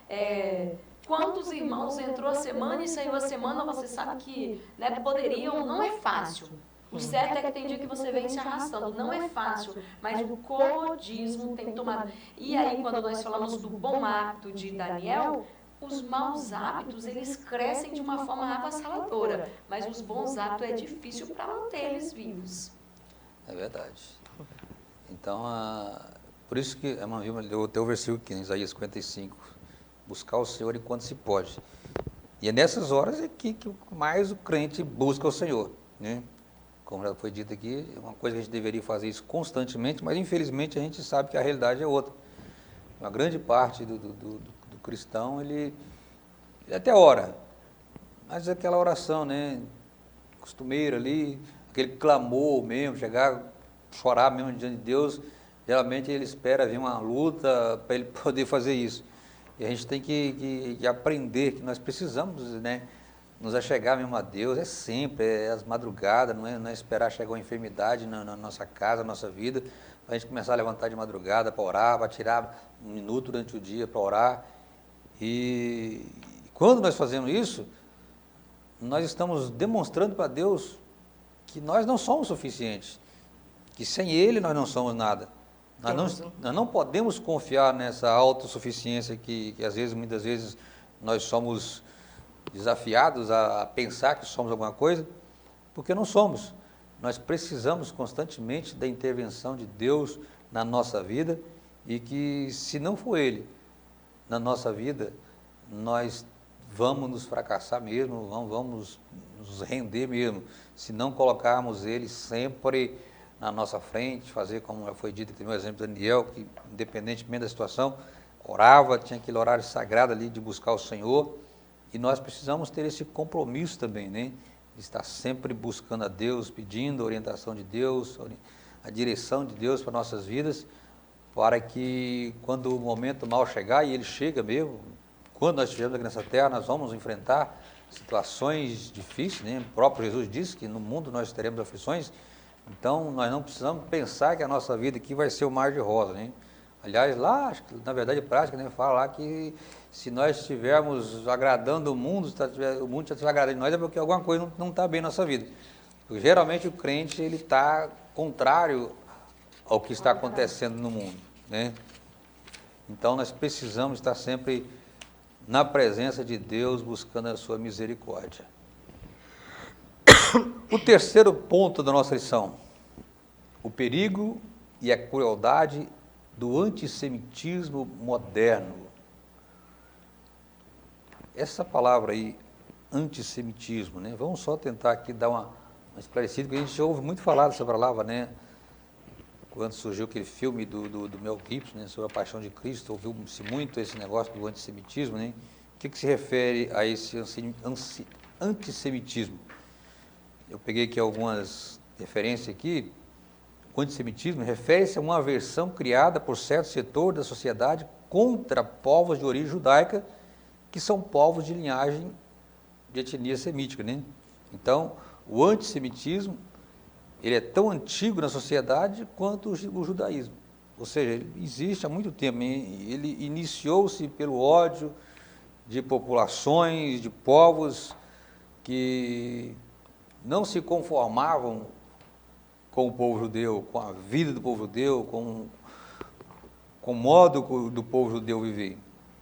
Quantos irmãos entrou a semana e saiu a semana, você sabe que, né, poderiam, não é fácil. O certo é que tem dia que você vem se arrastando, não é fácil, mas o comodismo tem tomado. E aí, quando nós falamos do bom hábito de Daniel, os maus hábitos, eles crescem de uma forma avassaladora, mas os bons hábitos é difícil para manter eles vivos. É verdade. Então, por isso que a irmã Vilma leu até o versículo aqui, em Isaías 55, buscar o Senhor enquanto se pode. E é nessas horas que mais o crente busca o Senhor, né? Como já foi dito aqui, é uma coisa que a gente deveria fazer isso constantemente, mas infelizmente a gente sabe que a realidade é outra. Uma grande parte do cristão, ele até ora, mas é aquela oração, né, costumeira ali, aquele clamor mesmo, chegar, chorar mesmo diante de Deus, geralmente ele espera vir uma luta para ele poder fazer isso. E a gente tem que aprender que nós precisamos, né, nos achegar mesmo a Deus, sempre, as madrugadas, não é esperar chegar uma enfermidade na nossa casa, na nossa vida, para a gente começar a levantar de madrugada para orar, para tirar um minuto durante o dia para orar. E quando nós fazemos isso, nós estamos demonstrando para Deus que nós não somos suficientes, que sem Ele nós não somos nada. Nós não podemos confiar nessa autossuficiência que às vezes, muitas vezes, nós somos desafiados a pensar que somos alguma coisa, porque não somos. Nós precisamos constantemente da intervenção de Deus na nossa vida e que, se não for Ele na nossa vida, nós vamos nos fracassar mesmo, vamos nos render mesmo, se não colocarmos Ele sempre na nossa frente, fazer como já foi dito, tem um exemplo de Daniel, que independentemente da situação, orava, tinha aquele horário sagrado ali de buscar o Senhor, e nós precisamos ter esse compromisso também, né? De estar sempre buscando a Deus, pedindo a orientação de Deus, a direção de Deus para nossas vidas, para que quando o momento mal chegar, e ele chega mesmo, quando nós estivermos aqui nessa terra, nós vamos enfrentar situações difíceis, né? O próprio Jesus disse que no mundo nós teremos aflições, então nós não precisamos pensar que a nossa vida aqui vai ser o mar de rosa, né? Aliás, lá, acho que, na verdade, prática, né, fala lá que se nós estivermos agradando o mundo já estiver agradando nós, é porque alguma coisa não está bem na nossa vida. Porque, geralmente o crente ele está contrário ao que está acontecendo no mundo, né? Então nós precisamos estar sempre na presença de Deus, buscando a sua misericórdia. O terceiro ponto da nossa lição, o perigo e a crueldade do antissemitismo moderno. Essa palavra aí, antissemitismo, né? Vamos só tentar aqui dar uma esclarecida, porque a gente ouve muito falar dessa palavra, né? Quando surgiu aquele filme do Mel Gibson, né, sobre a Paixão de Cristo, ouviu-se muito esse negócio do antissemitismo, né? que se refere a esse antissemitismo? Eu peguei aqui algumas referências aqui. O antissemitismo refere-se a uma aversão criada por certo setor da sociedade contra povos de origem judaica, que são povos de linhagem de etnia semítica, né? Então, o antissemitismo, ele é tão antigo na sociedade quanto o judaísmo. Ou seja, ele existe há muito tempo. Ele iniciou-se pelo ódio de populações, de povos que não se conformavam com o povo judeu, com a vida do povo judeu, com o modo do povo judeu viver.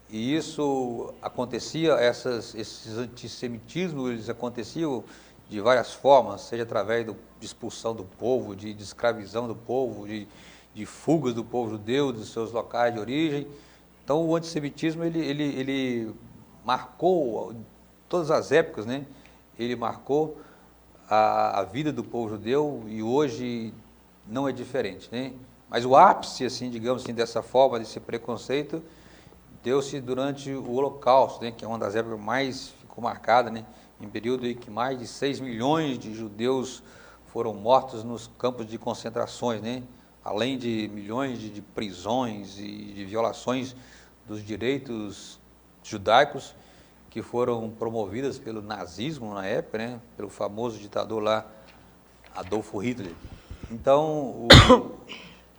E isso acontecia, esses antissemitismos, eles aconteciam de várias formas, seja através de expulsão do povo, de escravização do povo, de fugas do povo judeu dos seus locais de origem. Então, o antissemitismo, ele marcou todas as épocas, né? Ele marcou a vida do povo judeu e hoje não é diferente, né? Mas o ápice, assim, digamos assim, dessa forma, desse preconceito, deu-se durante o Holocausto, né? Que é uma das épocas mais ficou marcada, né? Em período em que mais de 6 milhões de judeus foram mortos nos campos de concentrações, né? Além de milhões de prisões e de violações dos direitos judaicos que foram promovidas pelo nazismo na época, né? Pelo famoso ditador lá, Adolfo Hitler. Então,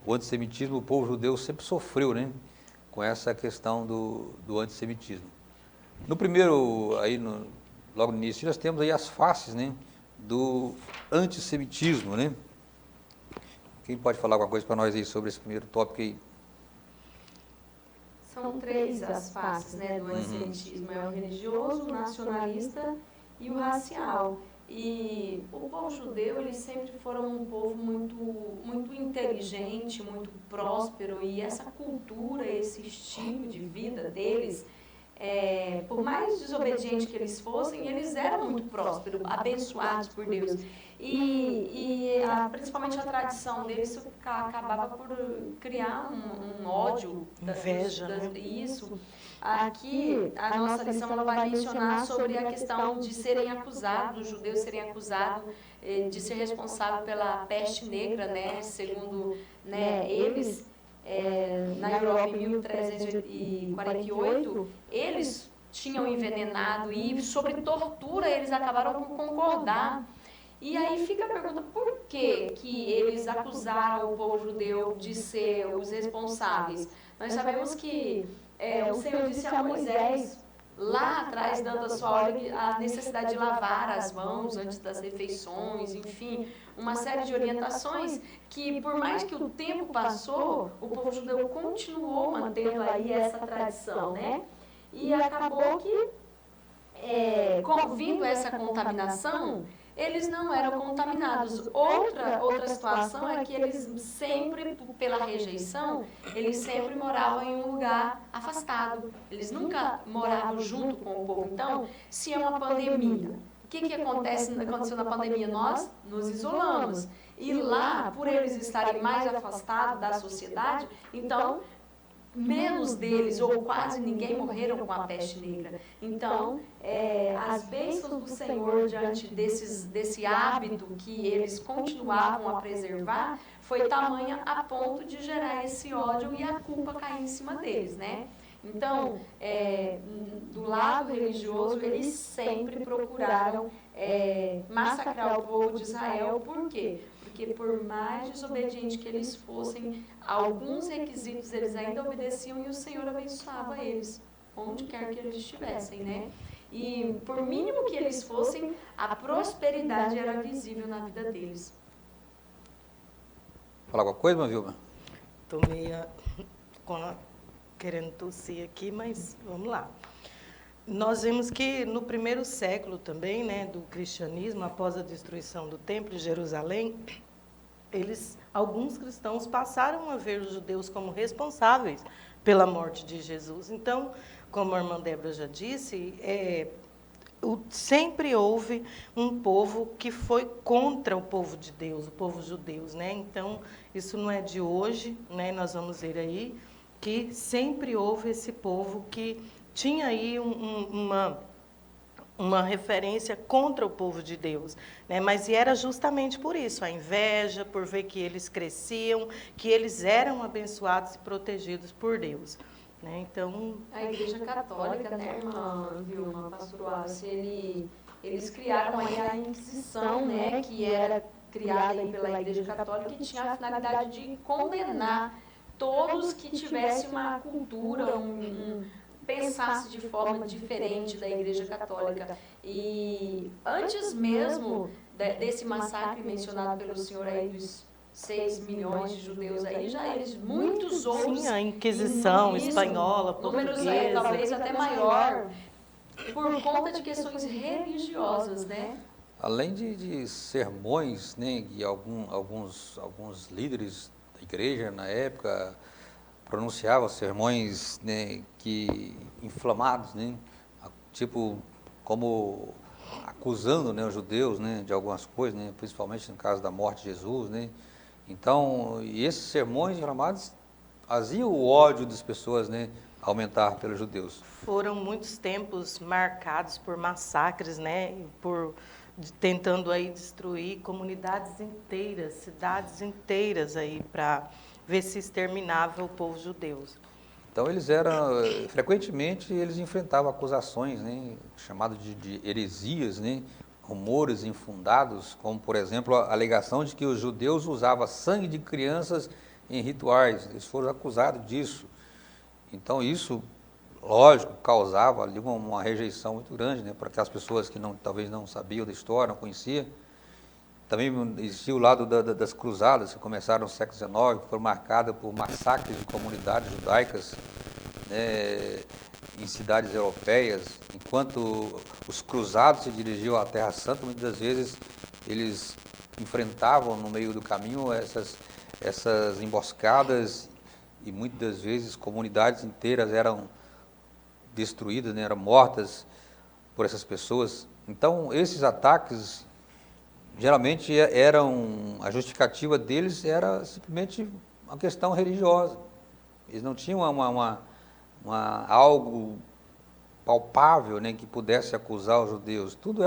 o antissemitismo, o povo judeu sempre sofreu, né? Com essa questão do antissemitismo. No primeiro, logo no início, nós temos aí as faces, né? Do antissemitismo, né? Quem pode falar alguma coisa para nós aí sobre esse primeiro tópico aí? São três as faces, né, do antissemitismo. É o religioso, o nacionalista e o racial. E o povo judeu, eles sempre foram um povo muito inteligente, muito próspero, e essa cultura, esse estilo de vida deles, por mais desobediente que eles fossem, eles eram muito prósperos, abençoados por Deus. Principalmente a tradição deles acabava por criar um ódio. Inveja, né? Isso. Aqui, a nossa lição ela vai mencionar sobre a questão de serem acusados, os judeus serem acusados de ser responsável pela peste negra, né? Segundo, né, eles, na Europa em 1348, eles tinham envenenado e sobre tortura eles acabaram por concordar. E aí fica a pergunta, por que eles acusaram o povo judeu de ser os responsáveis? Nós sabemos que o Senhor disse a Moisés, lá atrás, dando a sua ordem, a necessidade de lavar as mãos antes das refeições, enfim, uma série de orientações que, por mais que o tempo passou, o povo judeu continuou mantendo aí essa tradição, né? E acabou que, vindo essa contaminação, eles não eram contaminados. Outra situação é que eles sempre, pela rejeição, eles sempre moravam em um lugar afastado. Eles nunca moravam junto com o povo. Então, se é uma pandemia, o que aconteceu na pandemia? Nós nos isolamos. E lá, por eles estarem mais afastados da sociedade, então menos deles, ou quase ninguém, morreram com a peste negra. Então, as bênçãos do Senhor diante desse hábito que eles continuavam a preservar, foi tamanha a ponto de gerar esse ódio e a culpa cair em cima deles, né? Então, do lado religioso, eles sempre procuraram massacrar o povo de Israel. Por quê? Porque por mais desobediente que eles fossem, alguns requisitos eles ainda obedeciam e o Senhor abençoava eles, onde quer que eles estivessem, né? E por mínimo que eles fossem, a prosperidade era visível na vida deles. Falar alguma coisa, Vilma? Estou meio querendo tossir aqui, mas vamos lá. Nós vemos que no primeiro século também, né, do cristianismo, após a destruição do templo de Jerusalém, alguns cristãos passaram a ver os judeus como responsáveis pela morte de Jesus. Então, como a irmã Débora já disse, sempre houve um povo que foi contra o povo de Deus, o povo judeu, né? Então, isso não é de hoje, né? Nós vamos ver aí que sempre houve esse povo que tinha aí uma referência contra o povo de Deus, né? Mas era justamente por isso, a inveja, por ver que eles cresciam, que eles eram abençoados e protegidos por Deus, né? Então, a Igreja Católica, né, irmã Vilma, pastor Wallace, eles criaram aí a Inquisição, né, que era criada aí pela Igreja Católica e tinha a finalidade de condenar todos que tivessem uma cultura, pensasse de forma diferente da Igreja Católica. E antes mesmo desse massacre mencionado pelo senhor aí dos 6 milhões de judeus aí, já eles, muitos outros... sim, a Inquisição isso, espanhola, números portuguesa. talvez até maior, por conta de questões religiosas, né? Além de sermões, né, e alguns líderes da igreja na época pronunciavam sermões, né, inflamados, né, tipo como acusando, né, os judeus, né, de algumas coisas, né, principalmente no caso da morte de Jesus, né. Então, e esses sermões inflamados faziam o ódio das pessoas, né, aumentar pelos judeus. Foram muitos tempos marcados por massacres, né, tentando aí destruir comunidades inteiras, cidades inteiras aí para ver se exterminava o povo judeu. Então eles frequentemente eles enfrentavam acusações, né, chamadas de heresias, né, rumores infundados, como por exemplo a alegação de que os judeus usavam sangue de crianças em rituais. Eles foram acusados disso. Então isso, lógico, causava ali uma rejeição muito grande, né, para aquelas pessoas que talvez não sabiam da história, não conheciam. Também existia o lado das cruzadas, que começaram no século XIX, que foram marcadas por massacres de comunidades judaicas, né, em cidades europeias. Enquanto os cruzados se dirigiam à Terra Santa, muitas das vezes eles enfrentavam no meio do caminho essas emboscadas e muitas das vezes comunidades inteiras eram destruídas, né, eram mortas por essas pessoas. Então, esses ataques geralmente a justificativa deles era simplesmente uma questão religiosa. Eles não tinham algo palpável, né, que pudesse acusar os judeus. Tudo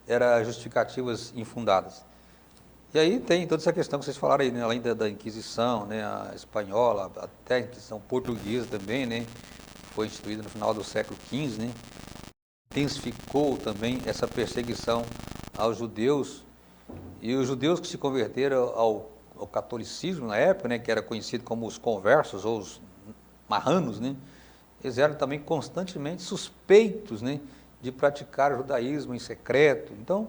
era justificativas infundadas. E aí tem toda essa questão que vocês falaram aí, né, além da Inquisição, né, a espanhola, até a Inquisição portuguesa também, né, foi instituída no final do século XV, né, intensificou também essa perseguição aos judeus, e os judeus que se converteram ao catolicismo na época, né, que era conhecido como os conversos ou os marranos, né, eles eram também constantemente suspeitos, né, de praticar o judaísmo em secreto. Então,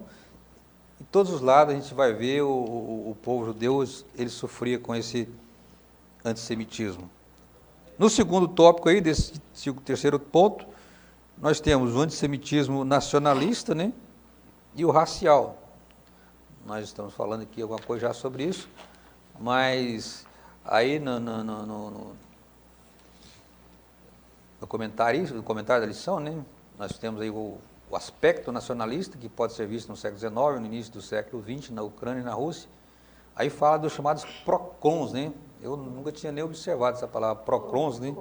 em todos os lados a gente vai ver o povo judeu, ele sofria com esse antissemitismo. No segundo tópico aí, desse terceiro ponto, nós temos o antissemitismo nacionalista, né, e o racial. Nós estamos falando aqui alguma coisa já sobre isso, mas aí no comentário da lição, né, nós temos aí o aspecto nacionalista, que pode ser visto no século XIX, no início do século XX, na Ucrânia e na Rússia. Aí fala dos chamados procons, né? Eu nunca tinha nem observado essa palavra procons, né?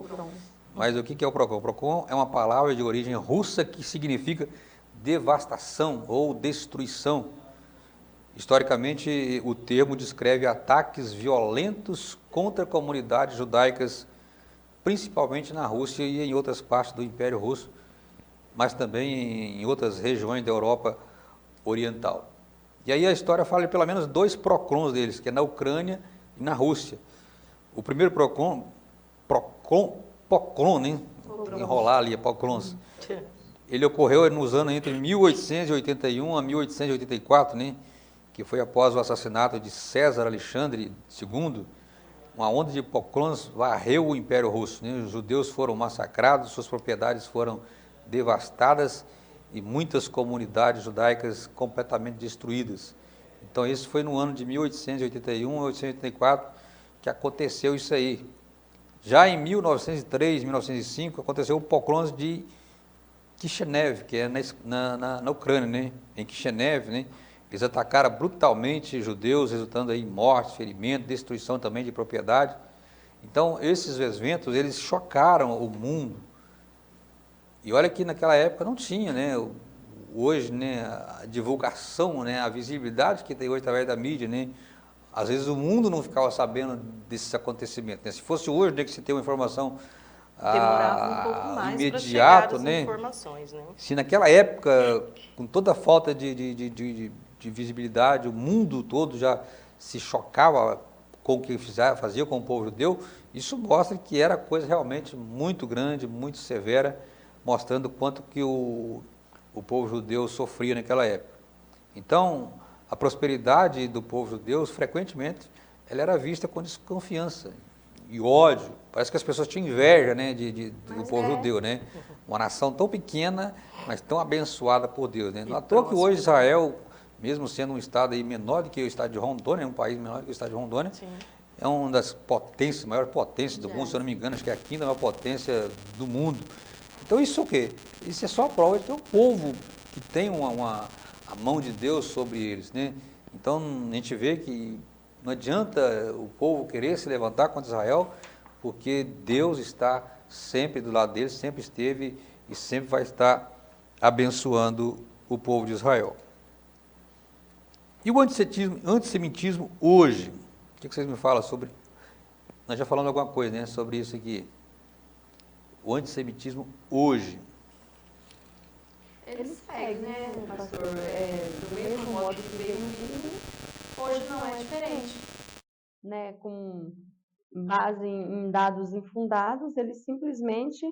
Mas o que é o procon? O procon é uma palavra de origem russa que significa devastação ou destruição. Historicamente, o termo descreve ataques violentos contra comunidades judaicas, principalmente na Rússia e em outras partes do Império Russo, mas também em outras regiões da Europa Oriental. E aí a história fala de pelo menos 2 procons deles, que é na Ucrânia e na Rússia. O primeiro procon, né? Enrolar ali, procons. Ele ocorreu nos anos entre 1881 a 1884, né? Que foi após o assassinato de César Alexandre II. Uma onda de procons varreu o Império Russo, né? Os judeus foram massacrados, suas propriedades foram devastadas e muitas comunidades judaicas completamente destruídas. Então, isso foi no ano de 1881 a 1884 que aconteceu isso aí. Já em 1903, 1905, aconteceu o pogrom de Kishinev, que é na Ucrânia, né? Em Kishinev, né? Eles atacaram brutalmente judeus, resultando aí em mortes, ferimentos, destruição também de propriedade. Então, esses eventos, eles chocaram o mundo, E olha que naquela época não tinha, né? Hoje, né, a divulgação, né, a visibilidade que tem hoje através da mídia, né? Às vezes o mundo não ficava sabendo desses acontecimentos, né? Se fosse hoje, né, que se tem uma informação Demorava um pouco mais para chegar imediato, as né? informações, né? Se naquela época, com toda a falta de visibilidade, o mundo todo já se chocava com o que fazia com o povo judeu, isso mostra que era coisa realmente muito grande, muito severa, mostrando quanto que o povo judeu sofria naquela época. Então, a prosperidade do povo judeu, frequentemente, ela era vista com desconfiança e ódio. Parece que as pessoas tinham inveja, né, do povo judeu, né? Uma nação tão pequena, mas tão abençoada por Deus, né? Não é à toa que hoje Israel, mesmo sendo um estado aí menor do que o estado de Rondônia, um país menor do que o estado de Rondônia, sim, é uma das potências, maior potência do mundo, se eu não me engano, acho que é a quinta maior potência do mundo. Então isso é o quê? Isso é só a prova de que é um povo que tem a mão de Deus sobre eles, né? Então a gente vê que não adianta o povo querer se levantar contra Israel, porque Deus está sempre do lado deles, sempre esteve e sempre vai estar abençoando o povo de Israel. E o antissemitismo hoje? O que vocês me falam sobre? Nós já falamos alguma coisa, né, sobre isso aqui. O antissemitismo hoje. Ele segue, né, pastor? Do mesmo modo que veio no mundo, hoje não é diferente. Né, com base em dados infundados, eles simplesmente,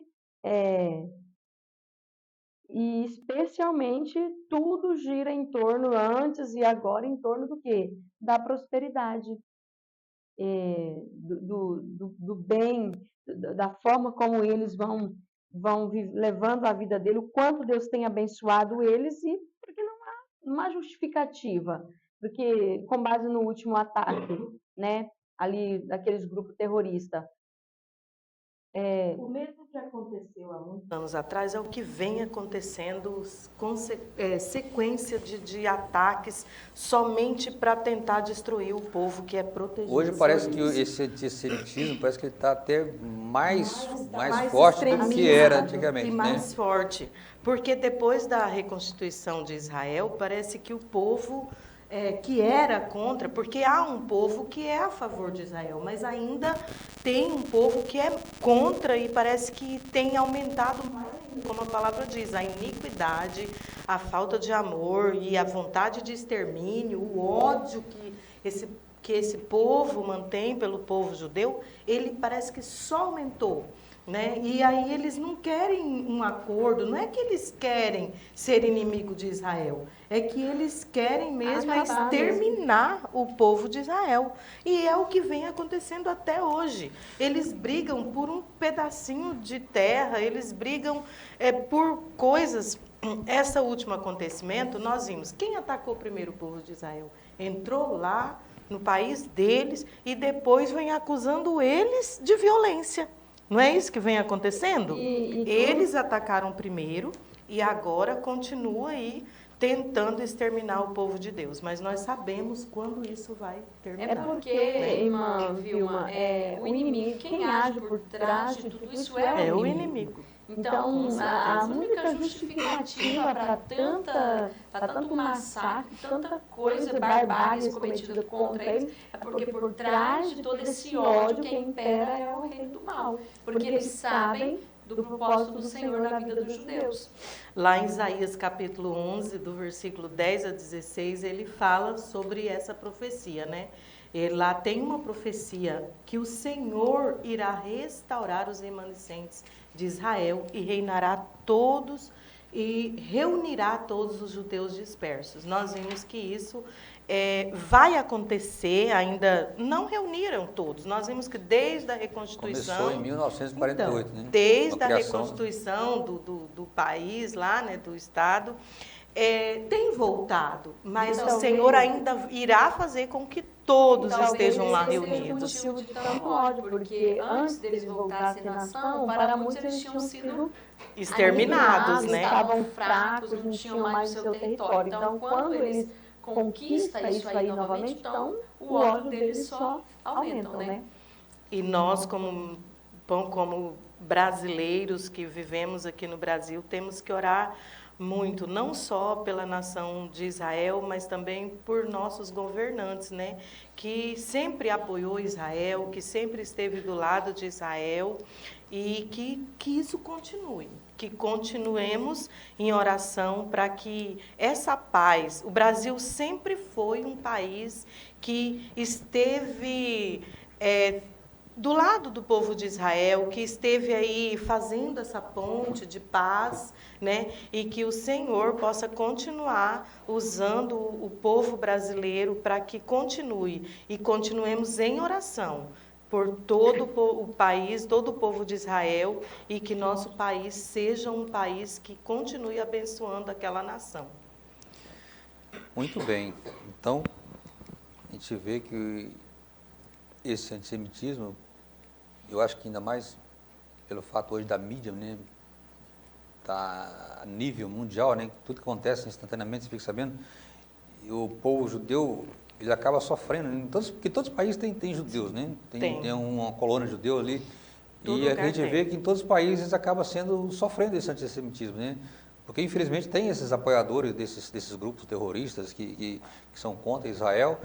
e especialmente, tudo gira em torno, antes e agora, em torno do quê? Da prosperidade, do bem, da forma como eles vão levando a vida dele, o quanto Deus tem abençoado eles, e porque não há justificativa, porque com base no último ataque, né, ali daqueles grupos terroristas, o mesmo que aconteceu há muitos anos atrás é o que vem acontecendo com sequência de ataques somente para tentar destruir o povo que é protegido. Hoje parece que esse antissemitismo parece que ele está até mais forte do que era antigamente, e mais forte, porque depois da reconstituição de Israel parece que o povo que era contra, porque há um povo que é a favor de Israel, mas ainda tem um povo que é contra, e parece que tem aumentado mais, como a palavra diz, a iniquidade, a falta de amor e a vontade de extermínio, o ódio que esse povo mantém pelo povo judeu, ele parece que só aumentou. Né? E aí eles não querem um acordo, não é que eles querem ser inimigo de Israel, é que eles querem mesmo exterminar o povo de Israel. E é o que vem acontecendo até hoje. Eles brigam por um pedacinho de terra, eles brigam por coisas. Esse último acontecimento, nós vimos, quem atacou primeiro o povo de Israel? Entrou lá no país deles e depois vem acusando eles de violência. Não é isso que vem acontecendo? Eles atacaram primeiro e agora continua aí tentando exterminar o povo de Deus. Mas nós sabemos quando isso vai terminar. É porque, irmã Vilma, o inimigo, quem age por trás de tudo isso é o inimigo. Então, a única justificativa para tanto massacre, tanta coisa, barbárie cometida contra eles, é porque por trás de todo esse ódio quem impera é o reino do mal. Porque eles sabem do propósito do Senhor na vida dos judeus. Lá em Isaías capítulo 11, do versículo 10 a 16, ele fala sobre essa profecia, né? E lá tem uma profecia que o Senhor irá restaurar os remanescentes de Israel e reinará todos e reunirá todos os judeus dispersos. Nós vimos que isso vai acontecer, ainda não reuniram todos. Nós vimos que desde a reconstituição... Começou em 1948, então, né? Desde a reconstituição do país lá, né, do Estado, tem voltado, mas o Senhor ainda irá fazer com que todos estejam lá reunidos. Seja o motivo de tanto ódio, porque antes deles voltarem a ser nação, para muitos eles tinham sido exterminados, né? Estavam fracos, não tinham mais o seu território. Então, quando eles conquistam isso aí novamente, então o ódio deles só aumenta, né? E nós, como como brasileiros que vivemos aqui no Brasil, temos que orar muito, não só pela nação de Israel, mas também por nossos governantes, né? Que sempre apoiou Israel, que sempre esteve do lado de Israel e que isso continue, que continuemos em oração para que essa paz, o Brasil sempre foi um país que esteve do lado do povo de Israel, que esteve aí fazendo essa ponte de paz, né? E que o Senhor possa continuar usando o povo brasileiro para que continue e continuemos em oração por todo o país, todo o povo de Israel e que nosso país seja um país que continue abençoando aquela nação. Muito bem. Então, a gente vê que esse antissemitismo, eu acho que ainda mais pelo fato hoje da mídia, né, tá a nível mundial, né, tudo que acontece instantaneamente, você fica sabendo, e o povo judeu, ele acaba sofrendo, né, porque todos os países têm judeus, né, tem uma colônia judeu ali, e a gente vê que em todos os países acaba sofrendo esse antissemitismo, né, porque infelizmente tem esses apoiadores desses grupos terroristas que são contra Israel.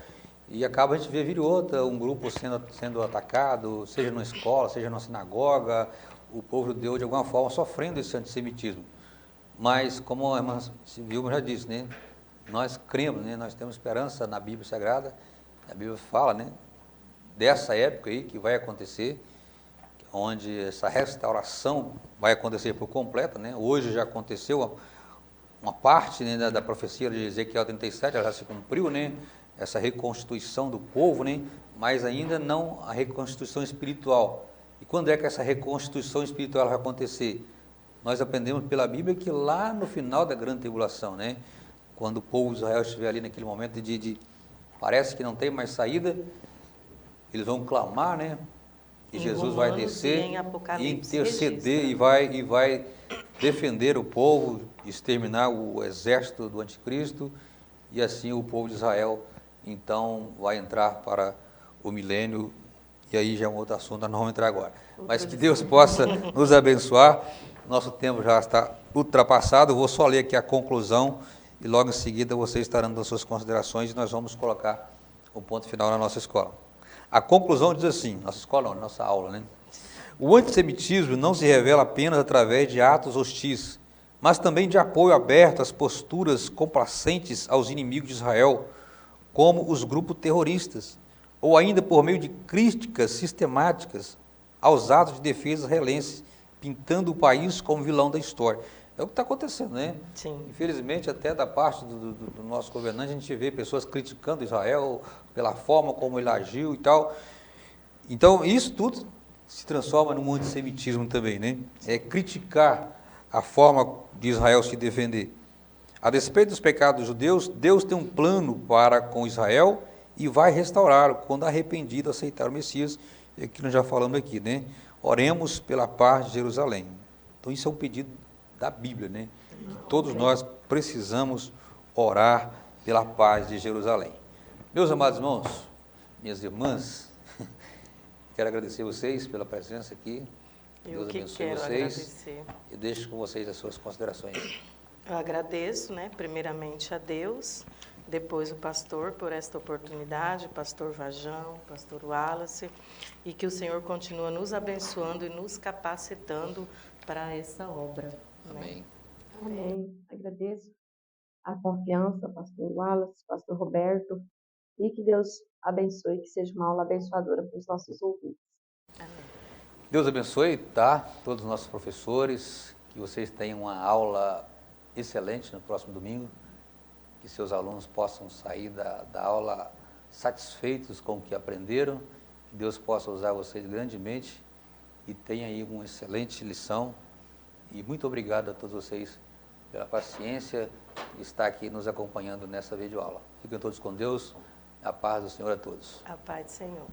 E acaba a gente ver vira outra, um grupo sendo atacado, seja numa escola, seja numa sinagoga, o povo judeu de alguma forma sofrendo esse antissemitismo. Mas, como a irmã Vilma já disse, né, nós cremos, né, nós temos esperança na Bíblia Sagrada, a Bíblia fala, né, dessa época aí que vai acontecer, onde essa restauração vai acontecer por completa, né, hoje já aconteceu uma parte, né, da profecia de Ezequiel 37, ela já se cumpriu, né, essa reconstituição do povo, né? Mas ainda não a reconstituição espiritual. E quando é que essa reconstituição espiritual vai acontecer? Nós aprendemos pela Bíblia que lá no final da grande tribulação, né? Quando o povo de Israel estiver ali naquele momento parece que não tem mais saída, eles vão clamar, né? E Jesus vai descer e interceder e vai defender o povo, exterminar o exército do anticristo, e assim o povo de Israel então vai entrar para o milênio, e aí já é um outro assunto, nós não vamos entrar agora. Mas que Deus possa nos abençoar, nosso tempo já está ultrapassado, eu vou só ler aqui a conclusão, e logo em seguida vocês estarão dando suas considerações, e nós vamos colocar o ponto final na nossa escola. A conclusão diz assim, nossa escola não, nossa aula, né? O antissemitismo não se revela apenas através de atos hostis, mas também de apoio aberto às posturas complacentes aos inimigos de Israel, como os grupos terroristas, ou ainda por meio de críticas sistemáticas aos atos de defesa israelenses, pintando o país como vilão da história. É o que está acontecendo, né? Sim. Infelizmente, até da parte do nosso governante, a gente vê pessoas criticando Israel pela forma como ele agiu e tal. Então, isso tudo se transforma num antissemitismo também, né? É criticar a forma de Israel se defender. A despeito dos pecados dos judeus, Deus tem um plano para com Israel e vai restaurá-lo quando arrependido aceitar o Messias, é o que nós já falamos aqui, né? Oremos pela paz de Jerusalém. Então isso é um pedido da Bíblia, né? Que todos nós precisamos orar pela paz de Jerusalém. Meus amados irmãos, minhas irmãs, quero agradecer vocês pela presença aqui. Deus abençoe vocês. E deixo com vocês as suas considerações. Eu agradeço, né, primeiramente a Deus, depois o pastor por esta oportunidade, pastor Vajão, pastor Wallace, e que o Senhor continue nos abençoando e nos capacitando para essa obra. Amém. Amém. Agradeço a confiança, pastor Wallace, pastor Roberto, e que Deus abençoe, que seja uma aula abençoadora para os nossos ouvintes. Amém. Deus abençoe, tá? Todos os nossos professores, que vocês tenham uma aula excelente no próximo domingo, que seus alunos possam sair da aula satisfeitos com o que aprenderam, que Deus possa usar vocês grandemente e tenha aí uma excelente lição. E muito obrigado a todos vocês pela paciência de estar aqui nos acompanhando nessa videoaula. Fiquem todos com Deus, a paz do Senhor a todos. A paz do Senhor.